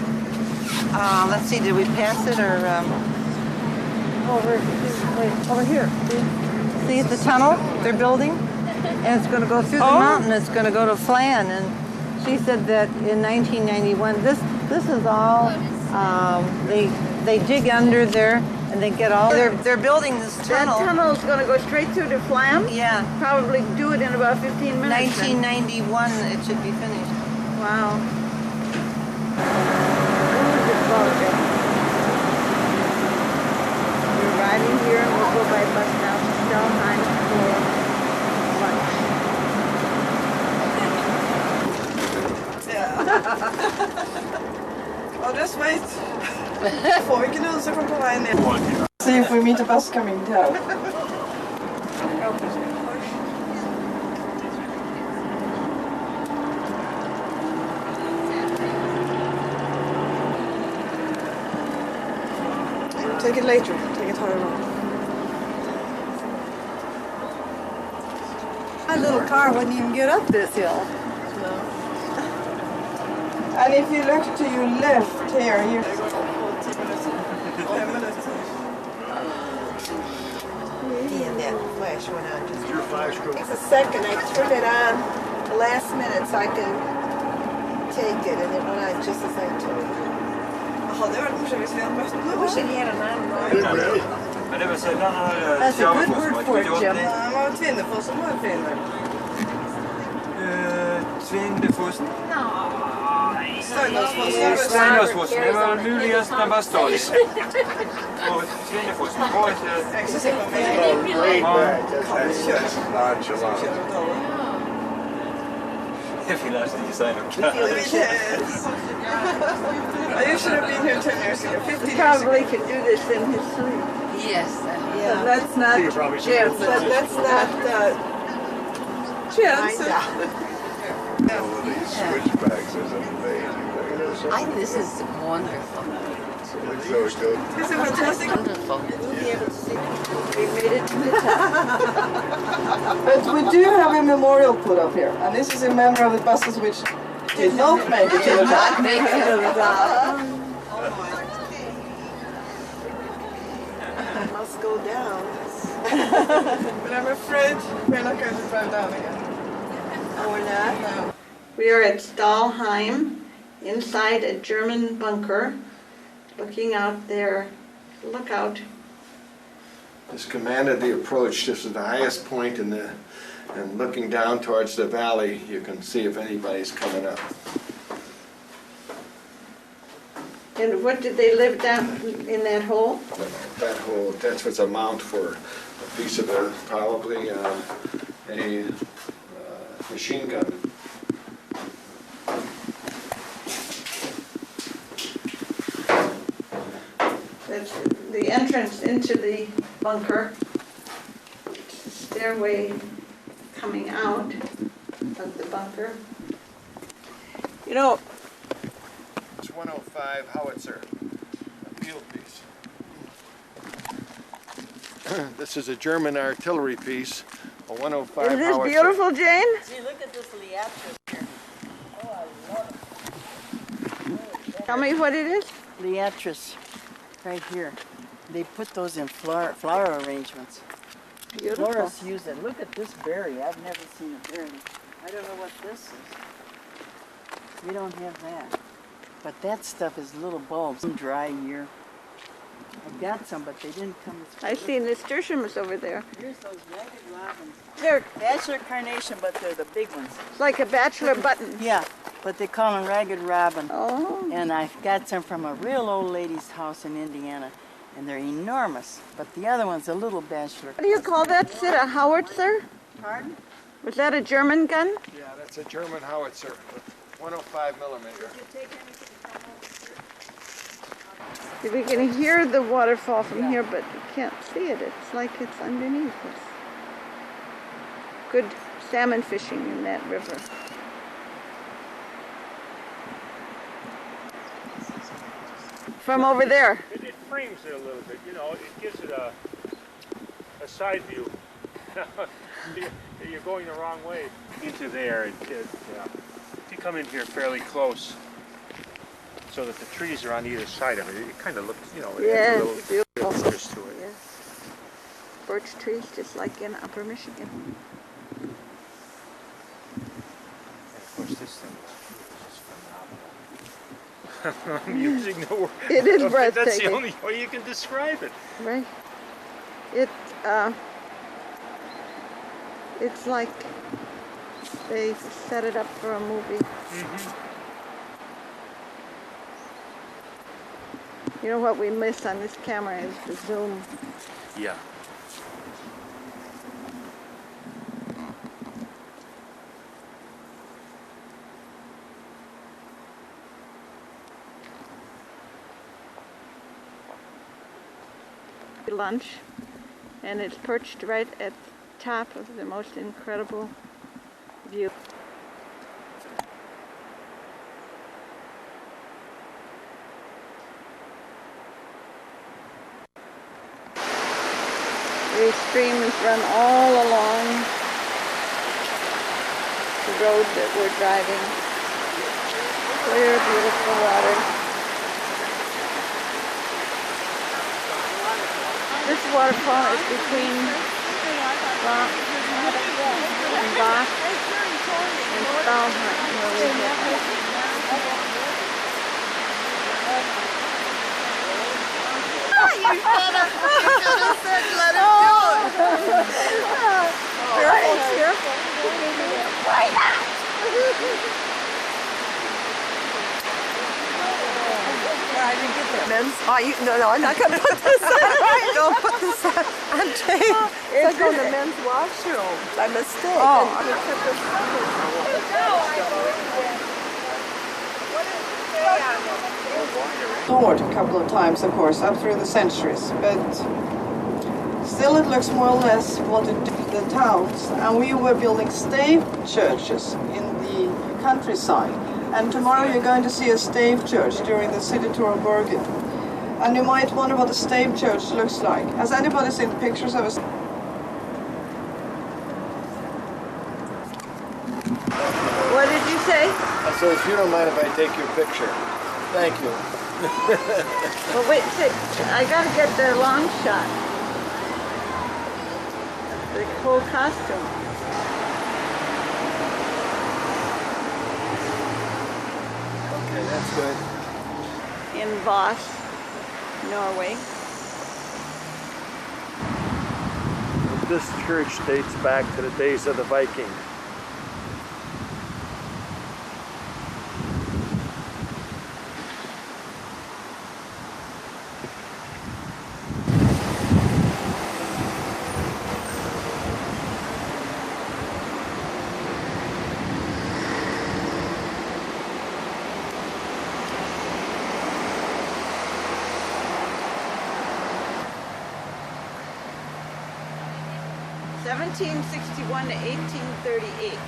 Let's see, did we pass it or over here? See the tunnel they're building, and it's going to go through the mountain. It's going to go to Flan, and she said that in 1991. This is all they dig under there. And they get all. They're building this tunnel. That tunnel is going to go straight through to Flam? Yeah. Probably do it in about 15 minutes. 1991, it should be finished. Wow. We're riding here and we'll go by bus now to Stelheim for lunch. I'll just wait. Får vi gnus och kom på vägen ner. See if we meet a bus coming down. Take it later. Take it higher on. My little car wouldn't even get up this hill. And if you look to your left here, you... And that flash went on just your flash go. a second. I turned it on the last minute so I can take it, and it went on just as I told you. Jaha, det var det första vi skulle ha mött. I wish it had an on. Men det vill säga den här That's a good word for it, Jim. Han var Tvindefoss som var fin. Tvindefoss. Steinåsfoss. Steinåsfoss, det var muligast den bästa. Och Tvindefoss, det var inte... Det vill jag inte säga något. You should have been here 10 years ago. 50 He probably could do this in his sleep. Yes. Yeah. That's not Jim. That's not Jim's. These switchbacks is amazing. This is wonderful. Looks so good. This is fantastic. Wonderful. We'll be able to see. We made it to the top. But we do have a memorial put up here, and this is in memory of the buses which did not make it to the top. Must go down. But I'm afraid we're not going to drive down again. Oh, we're not? No. We are at Stahlheim, inside a German bunker, looking out there. Look out. This commanded the approach. This is the highest point in the, and looking down towards the valley, you can see if anybody's coming up. And what did they live down in that hole? That hole, that's what's a mount for a piece of probably a machine gun. That's the entrance into the bunker. Stairway coming out of the bunker. You know, It's 105 howitzer, a field piece. This is a German artillery piece, a 105 is this howitzer. beautiful, Jane? See, look at this Liatris here. Oh, I love it. Tell me what it is. Liatris, right here. They put those in flower arrangements. Beautiful. Florists use it. Look at this berry. I've never seen a berry. I don't know what this is. We don't have that. But that stuff is little bulbs. Some dry year. I got some, but they didn't come as I see nasturtiums over there. Here's those ragged robins. They're bachelor carnation, but they're the big ones. It's like a bachelor button. Yeah, but they call them ragged robin. Oh. And I got some from a real old lady's house in Indiana, and they're enormous. But the other one's a little bachelor. What do you call that, Sid? A howitzer? Pardon? Was that a German gun? Yeah, that's a German howitzer, 105 millimeter. We can hear the waterfall from here, but you can't see it. It's like it's underneath us. Good salmon fishing in that river. From over there. It frames it a little bit, you know, it gives it a side view. You're going the wrong way into there. If you come in here fairly close, so that the trees are on either side of it. It kind of looks, you know, it Yeah, has a little beautiful. interest to it. Yes. Birch trees, just like in Upper Michigan. And of course, this thing is phenomenal. I'm using the word. It is That's breathtaking. the only way you can describe it. Right. It's like they set it up for a movie. You know what we miss on this camera is the zoom. Yeah. Lunch, and it's perched right at the top of the most incredible view. These streams run all along the road that we're driving. Clear, beautiful water. This waterfall is between Bach and Bach and Stahlheim, where we live. You should have said let him do it. Careful, I didn't get that. Men's. No, I'm not going to put this on. Don't put this on. I'm taking. It's going to men's washroom by mistake. Oh. Toured a couple of times, of course, up through the centuries, but still it looks more or less what the towns, and we were building stave churches in the countryside. And tomorrow you're going to see a stave church during the city tour of Bergen. And you might wonder what a stave church looks like. Has anybody seen pictures of a... What did you say? I said, if you don't mind if I take your picture. Thank you. Well, wait, I gotta get the long shot. The whole costume. Okay, that's good. In Voss, Norway. This church dates back to the days of the Vikings. (1761 to 1838).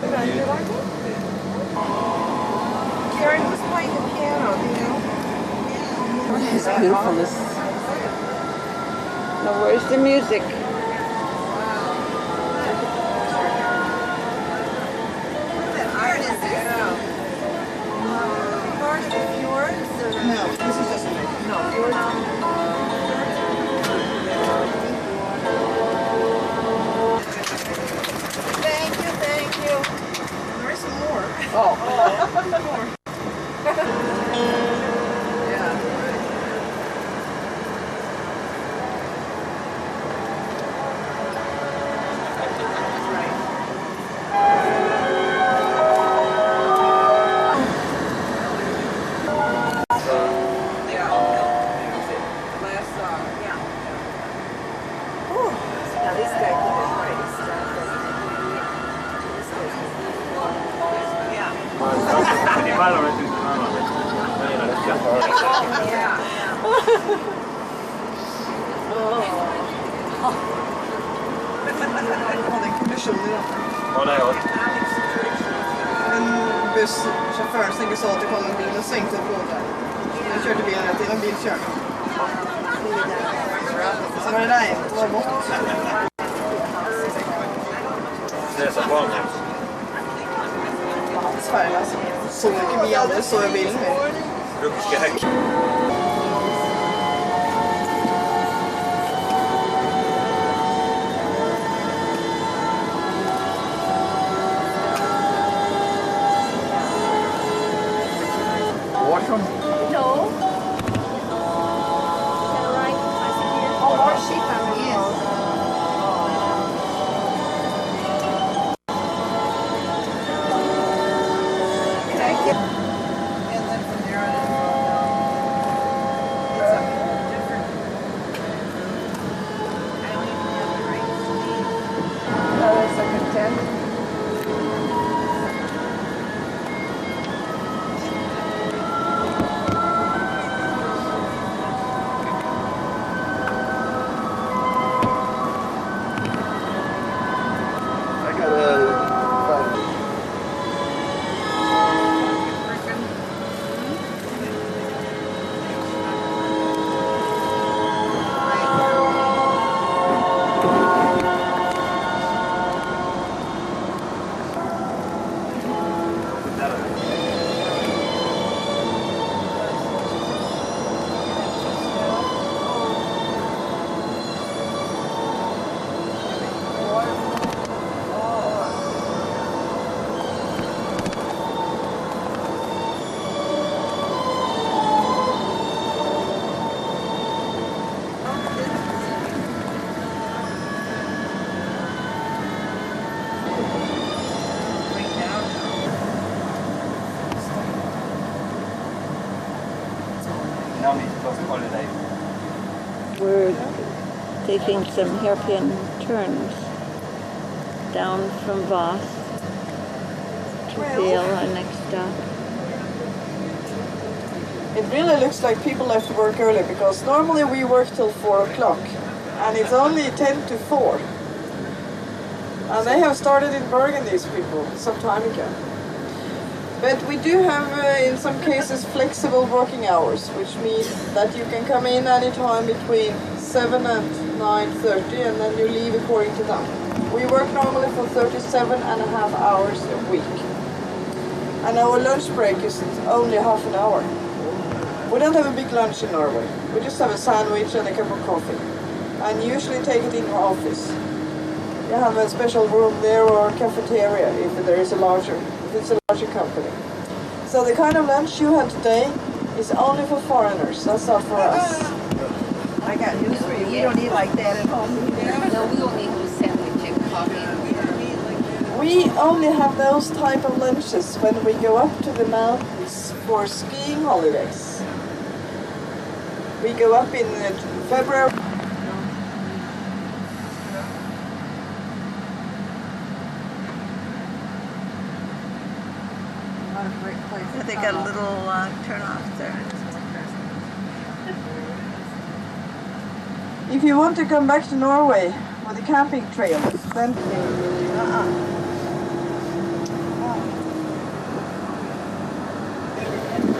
Look at that, beautiful. Karen was playing the piano, you know? It's beautifulness. Now, where's the music? Part of the fjords? No, this is just... No, fjords. Thank you. There's some more. Oh. Ja, det är jag. En chauffören som sa att det kom en bil och sänkte på där. Jag körde bilen rätt innan bilkörning. Så var det där, det var bort. Det är så vanligt. Sverige alltså. Så mycket vi aldrig så jag vill med. Rucka häck. Washroom? No. Right, I see here. Oh, more sheep are here. And then from there on it's something different. I don't even have the right speed. No, that's like a tent. We're taking some hairpin turns down from Voss to Vail, our next stop. It really looks like people left work early because normally we work till 4 o'clock and it's only 10 to 4. And they have started in Bergen, these people, some time ago. But we do have, in some cases, flexible working hours, which means that you can come in anytime between 7 and 9:30 and then you leave according to them. We work normally for 37.5 hours a week. And our lunch break is only half an hour. We don't have a big lunch in Norway. We just have a sandwich and a cup of coffee. And usually take it in your office. You have a special room there or a cafeteria if it's a larger company. So the kind of lunch you had today is only for foreigners. That's not for us. I got news for you. We don't eat like that at home. No, we only have a sandwich and coffee. We only have those type of lunches when we go up to the mountains for skiing holidays. We go up in February. What a great place. They got a little turn-off there. If you want to come back to Norway with the camping trail, then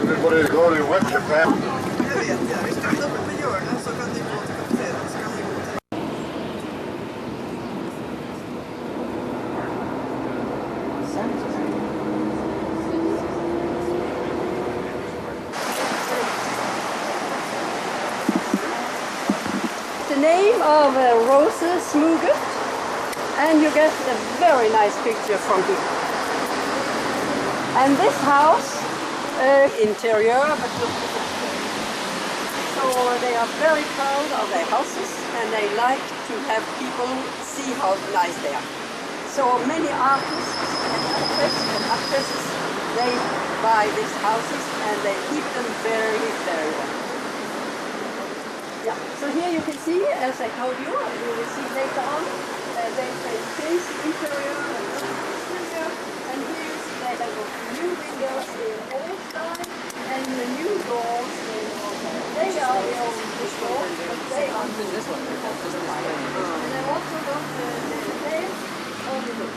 Everybody go to wet Japan. The name of Roses Smuget, and you get a very nice picture from here. And this house, interior, but look at the so they are very proud of their houses and they like to have people see how nice they are. So many artists and actresses, they buy these houses and they keep them very, very well. Yeah, so here you can see, as I told you, you will see later on, they face the interior and exterior, and here you see they have new windows in all sides and the new doors in all sides. They are the old doors, but they are new. And I also got the names on the roof.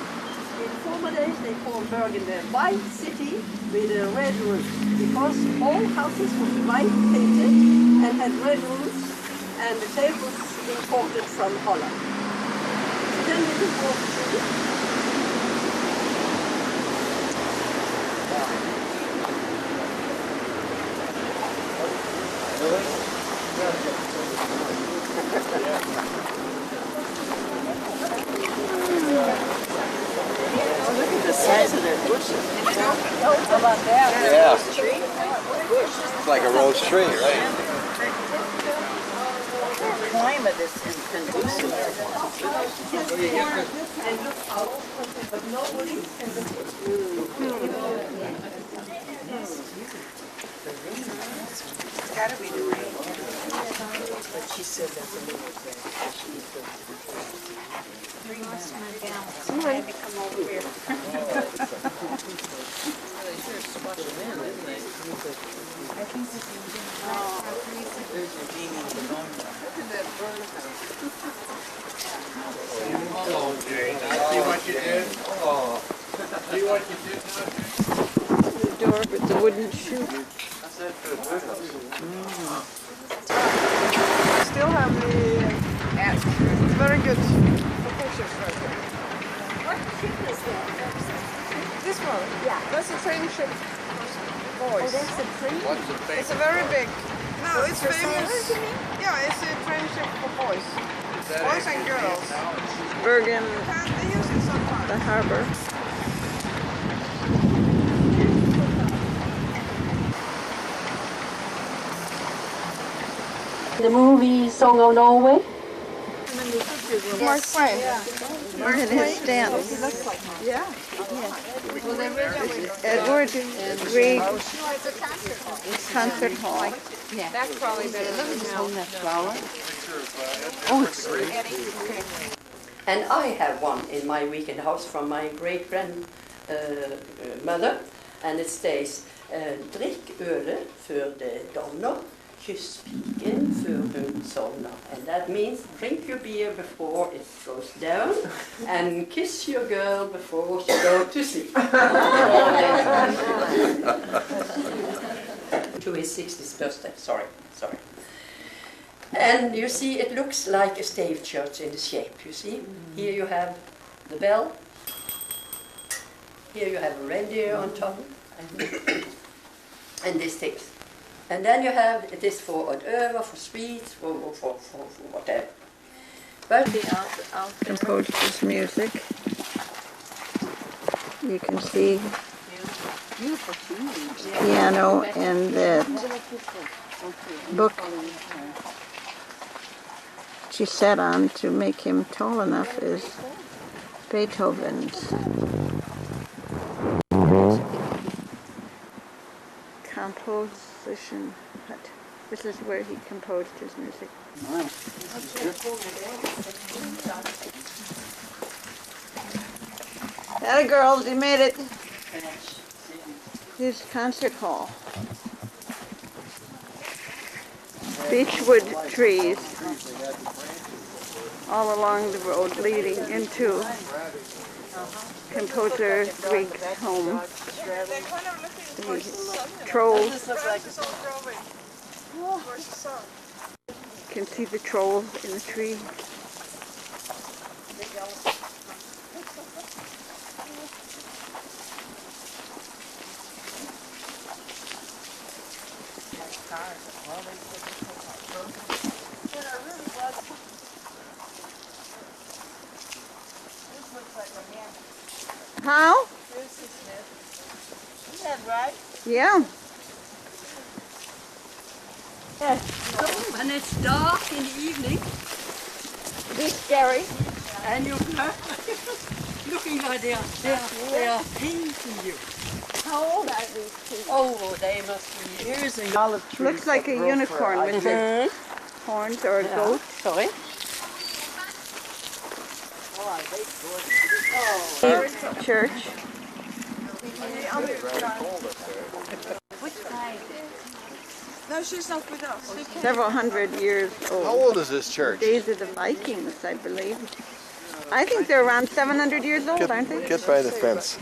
in former days they called Bergen the white city with a red roof because all houses were white painted and had red roofs and the clay was imported from Holland. Then we could walk through. Look at the size of their bushes. How about that? Yeah. Rose tree? It's like a rose tree, right? The climate is conducive. And look out, but nobody can It's got to be the rain. But she said that's a little bit. Somebody come over here. Hello, Jane. See what you did? Oh. See what you did? The door with the wooden shoe. Still have the very good proportions right there. What ship is that? This one? Yeah. That's a train ship for boys. Oh, that's a train? What's the It's a very big. No, it's famous. Yeah, it's a train ship for boys. Boys and girls. Bergen, They use it sometimes. the harbor. The movie Song of Norway. Mark Twain. Look at his stamp. Yeah. Edward Grieg Concert Hall. Yeah. That's probably better. Look at that flower. Oh, it's great. And I have one in my weekend house from my great-grandmother, and it stays, drikk ølet før det dovner, kyss piken før hun sovner. And that means drink your beer before it goes down, and kiss your girl before she goes to sleep. To his 60th birthday, sorry. And you see, it looks like a stave church in the shape, you see. Here you have the bell. Here you have a reindeer on top. And these things. And then you have this for an over, for sweets, for whatever. But He composed his music. You can see piano and that book she sat on to make him tall enough is Beethoven's composition hut. This is where he composed his music. Atta girls, you made it. His concert hall. Beechwood trees all along the road leading into composer Grieg's home. The trolls. You can see the trolls in the tree. How? Is that right? Yeah. yes, when it's dark in the evening, a bit scary, and you're looking like they are painting you. How old are these people? Oh, they must be years and olive trees. Looks like a unicorn with the horns or a goat. Sorry. Church. Which side? No, she's not with us. Several hundred years old. How old is this church? Days of the Vikings, I believe. I think they're around 700 years old, aren't they? Get by the fence.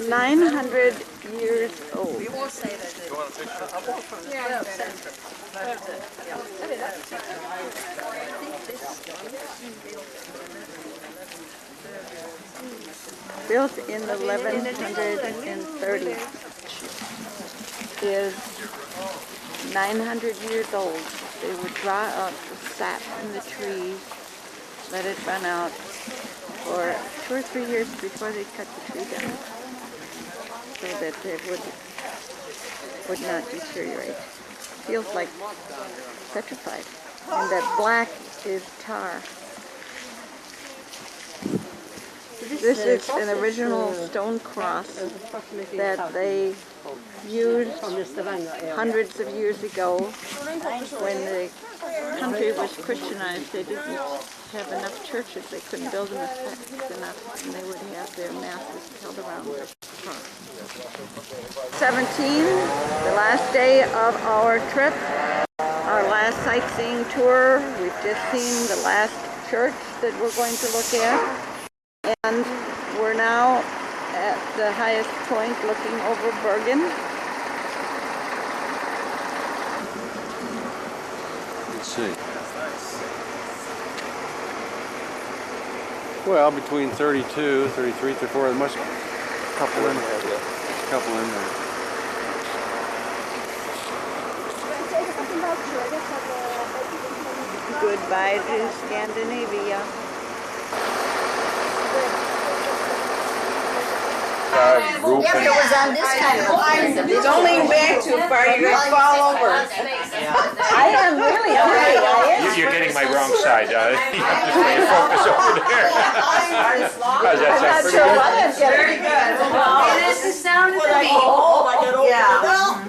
900 years old. You won't say that. You want a picture? Built in 1130, is 900 years old. They would draw out the sap from the trees, let it run out for 2 or 3 years before they cut the tree down, so that it would not deteriorate. Feels like petrified, and that black is tar. This is an original stone cross that they used hundreds of years ago when the country was Christianized. They didn't have enough churches. They couldn't build them fast enough, and they would have their masses held around the cross. 17, the last day of our trip, our last sightseeing tour. We've just seen the last church that we're going to look at. And we're now at the highest point looking over Bergen. Let's see. Well, between 32, 33, 34, there must be a couple in there. A couple in there. Goodbye to Scandinavia. If it was on this kind of line, don't lean back too far, you're going to fall over. I am really hungry. You're getting my wrong side. You have to stay focus over there. Because that's pretty good. Very good. It is the sound of the beat. Yeah. Well,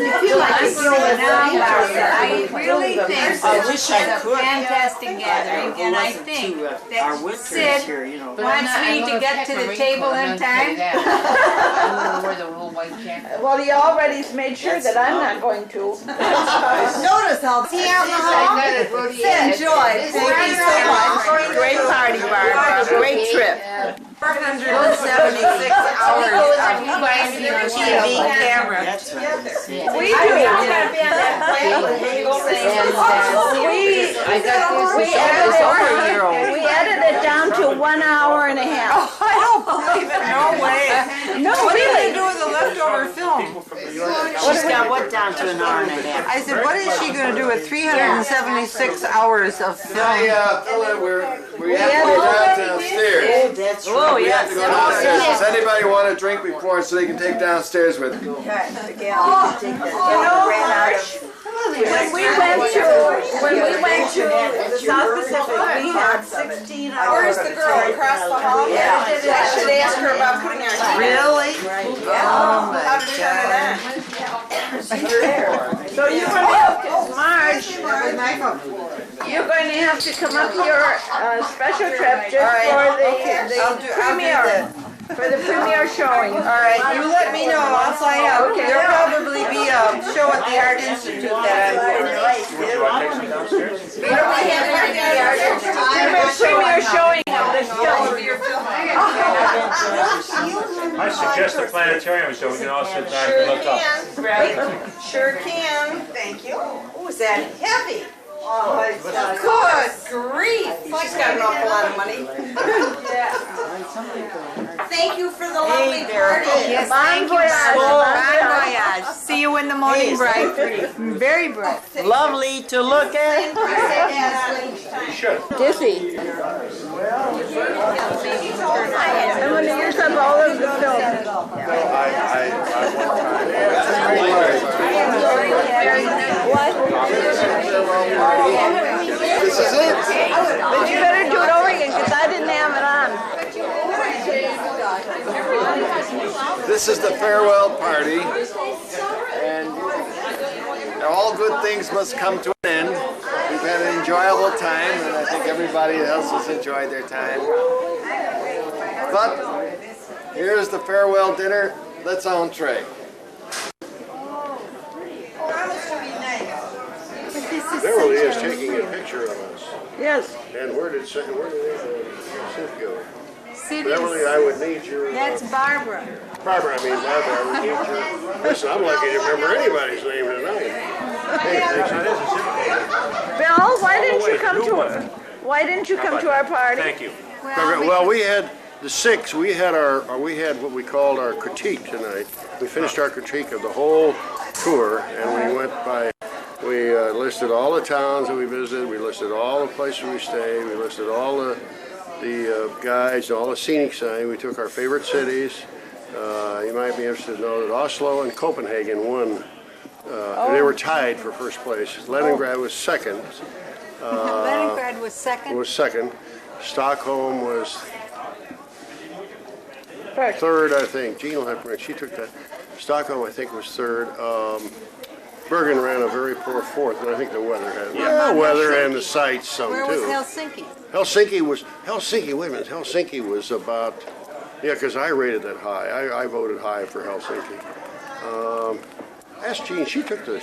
you feel like you're going down, Barbara. I really think this is a fantastic gathering, and I think that Sid wants me to get to the table in time. Well, he already's made sure that I'm not going to. Notice how see alcohol. Enjoy. Thank you so much. Great party, Barbara. Great trip. 476 hours of TV camera. We do. We edited it down to 1 hour and a half. I don't believe it. No way. No, what really. did they do with the leftover film? She's got what down to an hour and a half? I said, what is she going to do with 376 hours of film? We have to go downstairs. Oh, that's right. Oh, We have to go yes. downstairs. Does anybody want a drink before so they can take downstairs with them? When we went to South Pacific, we had 16 hours. Where's the girl across the hall? Yeah. I should ask her about putting our TV. Really? Oh, my How to turn it on. So you're going to have to, Marge, you're going to have to come up here special trip just for the premiere. For the premiere showing. Alright, you let me know, I'll sign up. Okay. There'll probably be a show at the Art Institute that I'm going. Would you like to take some downstairs? We don't have premiere showing of this film. I suggest the planetarium so we can all sit down and look up. Sure can. Thank you. Oh, is that heavy? Oh, good grief. She's got an awful lot of money. Thank you for the lovely party. Yes, thank you. Bon voyage. See you in the morning bright. Very bright. Lovely to look at. Dizzy. I'm going to use up all of the film. What? This is it. But you better do it over again because I didn't have it on. This is the farewell party, and all good things must come to an end. We've had an enjoyable time, and I think everybody else has enjoyed their time. But here's the farewell dinner. Let's entree. Beverly is taking a picture of us. Yes. And where did Sid go? Sid Beverly, is- I would need your... That's Barbara. Barbara, I would need your... Listen, I'm lucky to remember anybody's name tonight. Hey, thanks. Bill, why didn't you come to our, party? Thank you. Well, we had the six. We had what we called our critique tonight. We finished our critique of the whole tour, and we went by. We listed all the towns that we visited. We listed all the places we stayed. We listed all the guides, all the scenic signs. We took our favorite cities. You might be interested to know that Oslo and Copenhagen won. They were tied for first place. Leningrad was second. Leningrad was second? Was second. Stockholm was third, I think. Jean will have, she took that. Stockholm, I think, was third. Bergen ran a very poor fourth, and I think the weather had weather and the sights some Where too. was Helsinki? Wait a minute, Helsinki was about, because I rated that high. I voted high for Helsinki. Ask Jean, she took the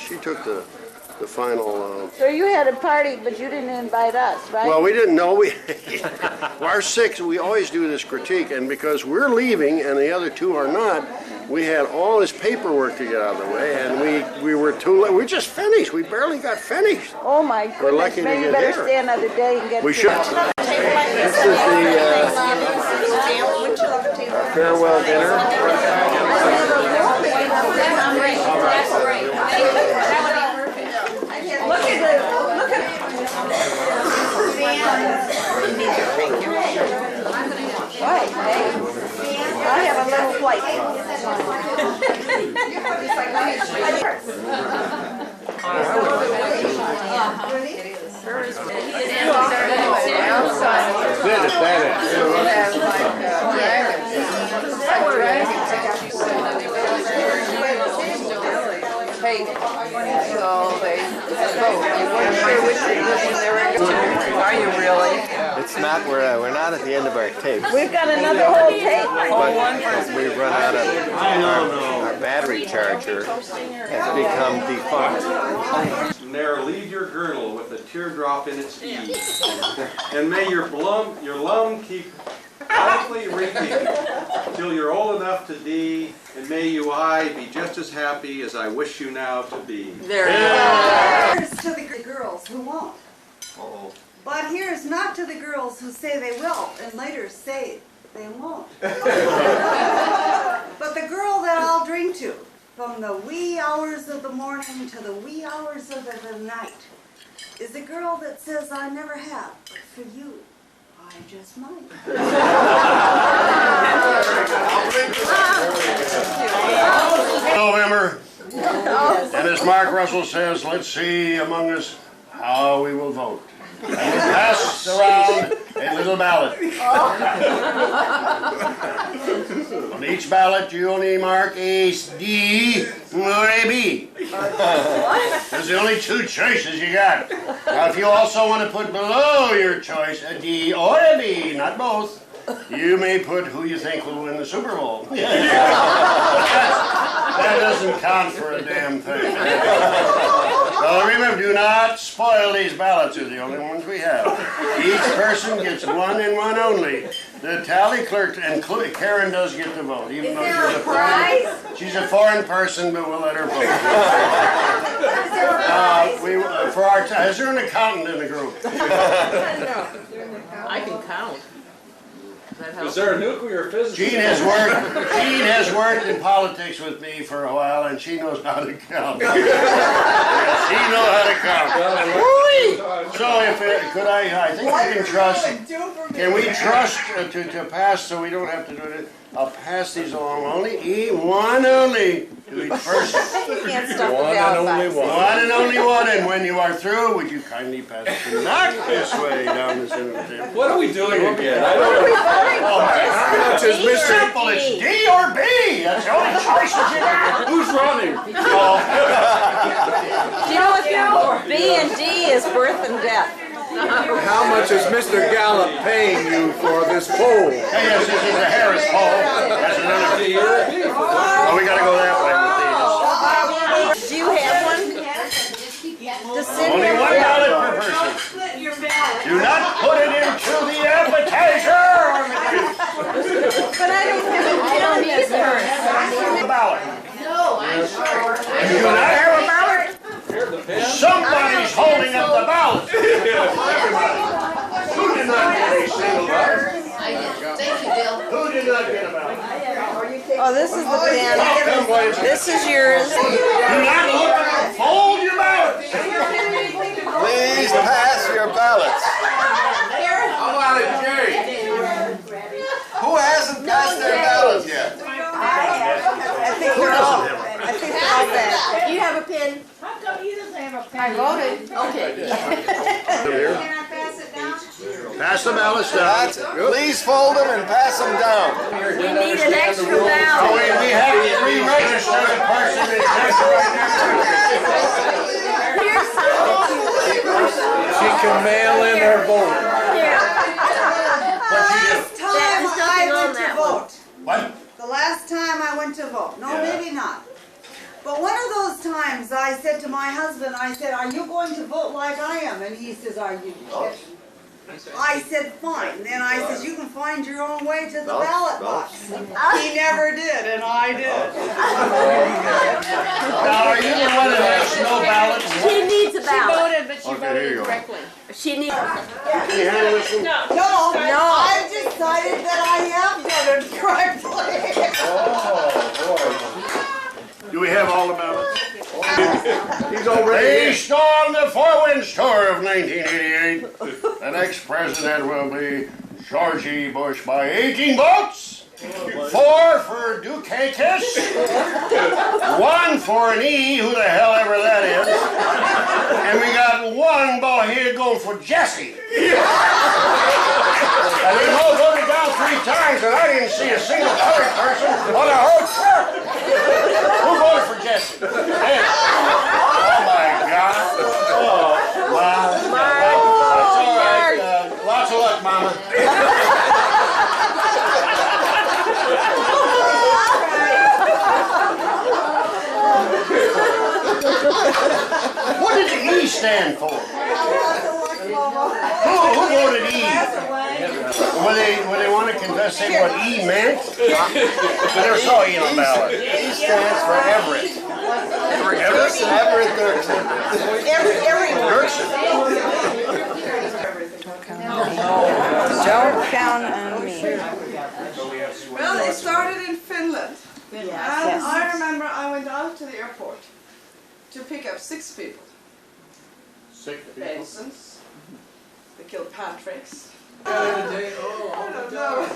final. So you had a party, but you didn't invite us, right? Well, we didn't know. Our six, we always do this critique, and because we're leaving and the other two are not, we had all this paperwork to get out of the way, and we were too late. We just finished. We barely got finished. Oh my goodness! We're lucky Maybe to you get better here. stay another day and get. We should. This is the farewell dinner. Look at Right, I have a little flight. Hey, so they vote. You weren't sure which one they were going to. Are you really? It's not, we're not at the end of our tape. We've got another whole tape. But we've run out of, our battery charger has become defunct. Ne'er leave your girdle with a teardrop in its eve, and may your lum keep constantly repeating till you're old enough to die, and may you I be just as happy as I wish you now to be. There you go. Here's to the girls who won't. But here's not to the girls who say they will and later say they won't. But the girl that I'll drink to from the wee hours of the morning to the wee hours of the night is the girl that says I never have, but for you, I just might. November. And as Mark Russell says, let's see among us how we will vote. I will pass around a little ballot. On each ballot, you only mark a D or a B. There's the only two choices you got. Now, if you also want to put below your choice a D or a B, not both, you may put who you think will win the Super Bowl. That doesn't count for a damn thing. So remember, do not spoil these ballots. They're the only ones we have. Each person gets one and one only. The tally clerk, and Karen does get to vote, even though she's a foreign person, but we'll let her vote. Is there an accountant in the group? I can count. Is there a nuclear physicist? Jean has worked in politics with me for a while, and she knows how to count. She knows how to count. So I think we can trust. Can we trust to pass so we don't have to do it? I'll pass these along one only to each person. One and only one. One and only one. And when you are through, would you kindly pass it back this way down this end of the table? What are we doing again? How much is Mr. Simple, it's D or B. That's the only choices you got. Who's running? Do you know what B and D is birth and death? How much is Mr. Gallup paying you for this poll? Yes, this is a Harris poll. That's another D. Oh, we gotta go that way with these. Do you have one? Only one Who did not get a single ballot? I did. Thank you, Bill. Who did not get a ballot? Oh, this is the pen. This is yours. Do not look at it. Fold your ballots. Please pass your ballots. How about it, Jay? Who hasn't passed their ballots yet? I think they're all back. You have a pen? How come he doesn't have a pen? I voted. Okay. Can I pass it down? Pass the ballots down. Please fold them and pass them down. We need an extra Oh, ballot. we have to re-register the person that's She can mail in her vote. The last time I went to vote. No, maybe not. But one of those times I said to my husband, I said, are you going to vote like I am? And he says, are you? I said, fine. Then I said, you can find your own way to the ballot box. He never did, and I did. Now, are you the one that has no ballots? She needs a ballot. She voted, but she Okay, here you voted go. correctly. She needs. Can you handle this one? No, I've decided that I have voted correctly. Do we have all the ballots? He's already based on the Four Winds Tour of 1988, the next president will be George E. Bush by 18 votes. 4 for Dukakis, 1 for an E, who the hell ever that is, and we got 1 ball here going for Jesse. And they all voted down 3 times, and I didn't see a single colored person on the whole trip. Who voted for Jesse? Hey. Oh my God! Oh, wow. That's all right. Lots of luck, Mama. What did the E stand for? Who voted E? When they want to confess, say what E meant? I never saw E on the ballot. E stands for Everett. Everett Dirksen. Don't count on me. Well, it started in Finland. And I remember I went out to the airport to pick up 6 people. 6 The Bensons, the Kilpatricks. Oh, I don't know.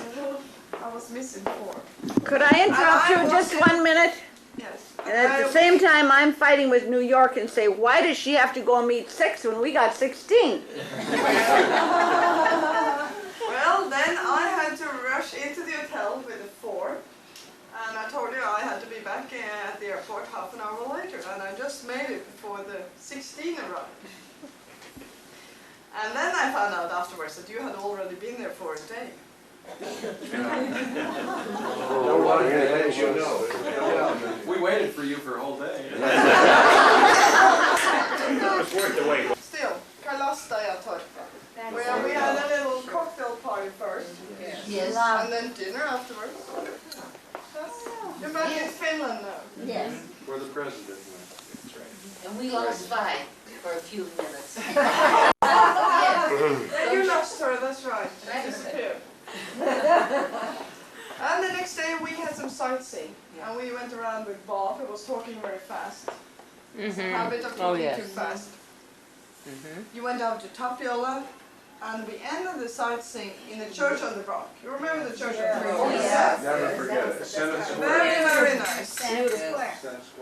I was missing 4. Could I interrupt you just 1 minute? Yes. And at the same time, I'm fighting with New York and say, why does she have to go and meet 6 when we got 16? Well, then I had to rush into the hotel with a 4. And I told you I had to be back at the airport half an hour later. And I just made it before the 16 arrived. And then I found out afterwards that you had already been there for a day. No one can let you know. We waited for you for a whole day. It was worth the wait. Still, Kalastajatorp, where we had a little cocktail party first. Yes. And then dinner afterwards. You're back in Finland now. Yes. Where the president went. That's right. And we lost 5 for a few minutes. You lost her, that's right. She disappeared. And the next day we had some sightseeing. And we went around with Bob, who was talking very fast. It's a habit of talking too fast. You went out to Tapiola, and we ended the sightseeing in the Church on the Rock. You remember the Church on the Rock? Yes. Never forget it. Senate Square. Very, very nice. Senate Square.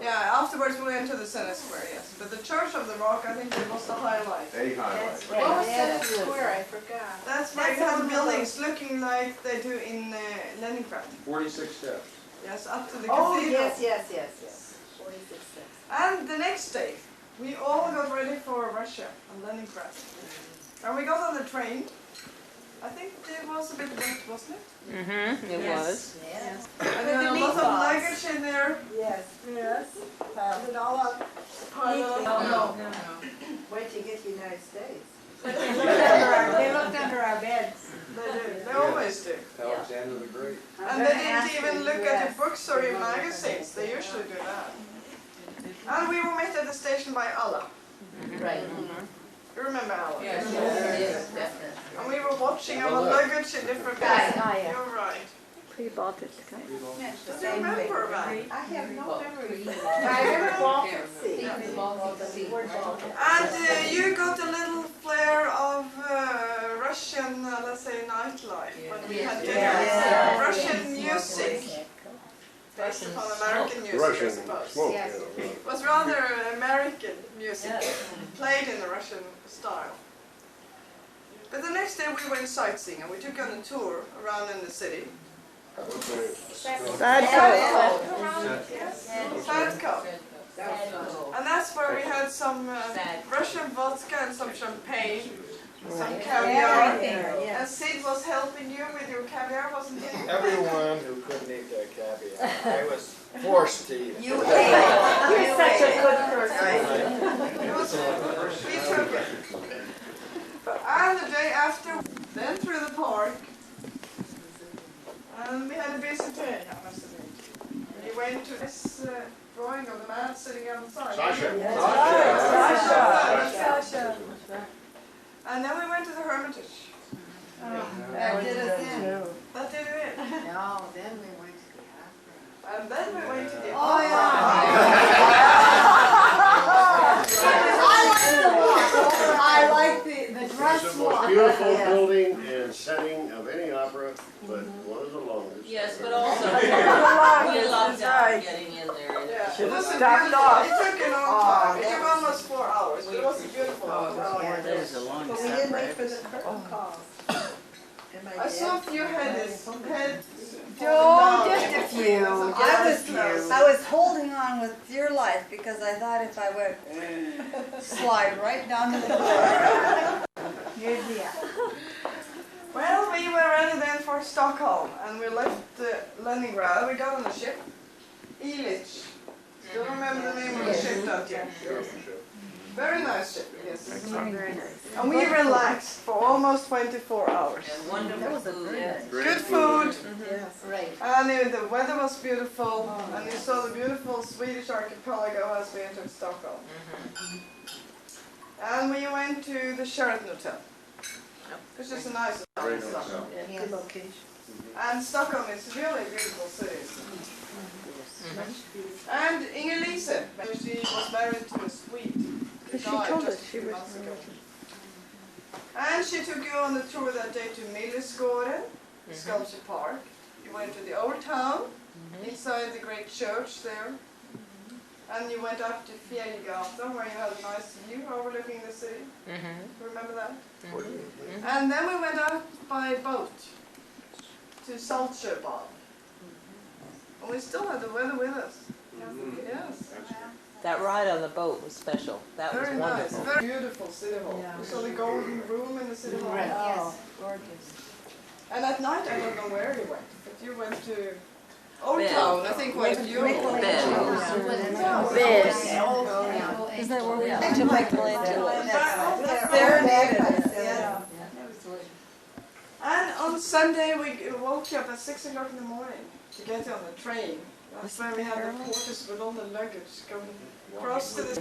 Yeah, afterwards we went to the Senate Square, yes. But the Church of the Rock, I think it was the highlight. A highlight. What was Senate Square? I forgot. That's where you have the buildings looking like they do in Leningrad. 46 steps. Yes, up to the Oh, cathedral. yes. 46 steps. And the next day, we all got ready for Russia and Leningrad. And we got on the train. I think it was a bit wet, wasn't it? It was. Yes. And then a lot of luggage in there. Yes. Piled it all up. No. Wait till you get to the United States. They looked under our beds. They do. They always do. Alexander the Great. And they didn't even look at your books or your magazines. They usually do that. And we were met at the station by Allah. Right. You remember Alan? Yes, definitely. And we were watching our luggage in different places. You're right. Pre-bought it. Do you remember that? I have no memory. And you got a little flair of Russian, let's say, nightlife when we had dinner. Russian music. Based upon American music, I suppose. It was rather American music, played in the Russian style. But the next day we went sightseeing and we took on a tour around in the city. Sadko. And that's where we had some Russian vodka and some champagne, some caviar. And Sid was helping you with your caviar, wasn't he? Everyone who couldn't eat their caviar, I was forced to eat it. You ate. You're such a good person. We took it. And the day after, then through the park, and we had a busy day, I must admit. We went to this drawing of the man sitting outside. Sasha. And then we went to the Hermitage. That did us in. That did it in. No, then we went to the opera. And then we went to the I like the dress It's the most beautiful building and setting of any opera, but one of the longest. Yes, but also we loved getting in there. Yeah. Should have It stopped off. took a long time. It took almost 4 hours, but it was a beautiful hotel. That is a long But we step, didn't wait right? for the curtain calls. I saw a few heads. Oh, just a few. I was holding on with dear life because I thought if I would slide right down to the floor. Here's the Well, we were ready then for Stockholm, and we left Leningrad. We got on a ship, Illich. Still remember the name of the ship, don't you? Very nice ship, yes. Very nice. And we relaxed for almost 24 hours. Wonderful food. Good food. Yes. Right. And the weather was beautiful, and we saw the beautiful Swedish archipelago as we entered Stockholm. And we went to the Sheraton Hotel, which is a nice hotel in Stockholm. Good location. And Stockholm is really a beautiful city. And Inger-Lise, she was married to a Swede. She told us she was And she took you on the tour that day to Millesgården, the sculpture park. You went to the old town, inside the great church there. And you went up to Fjällgatan, where you had a nice view overlooking the city. Remember that? And then we went out by boat to Saltsjöbaden. And we still had the weather with us. Yes. That ride on the boat was special. That was Very wonderful. nice. Very beautiful city hall. We saw the golden room in the city hall. Yes, gorgeous. And at night, I don't know where you went, but you went to Old Ben. Town, I think, went to your Ben. Isn't that where we went to Michelangelo? And on Sunday, we woke up at 6 o'clock in the morning to get on the train. That's where we had the porters with all the luggage going across to the...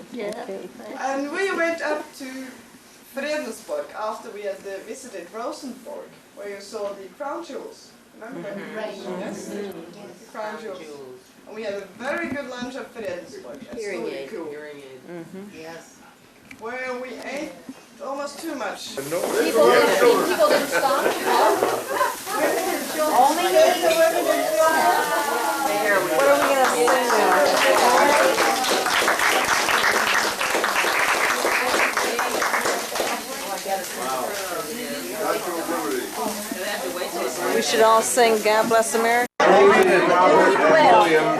And we went up to Fredensborg after we had visited Rosenborg, where you saw the crown jewels. Remember? Yes, the crown jewels. And we had a very good lunch at Fredensborg. Hearing aid. Cool. Yes. Where we ate almost too much. People didn't stop. Only What are we going to sing now? We should all sing God Bless America. William,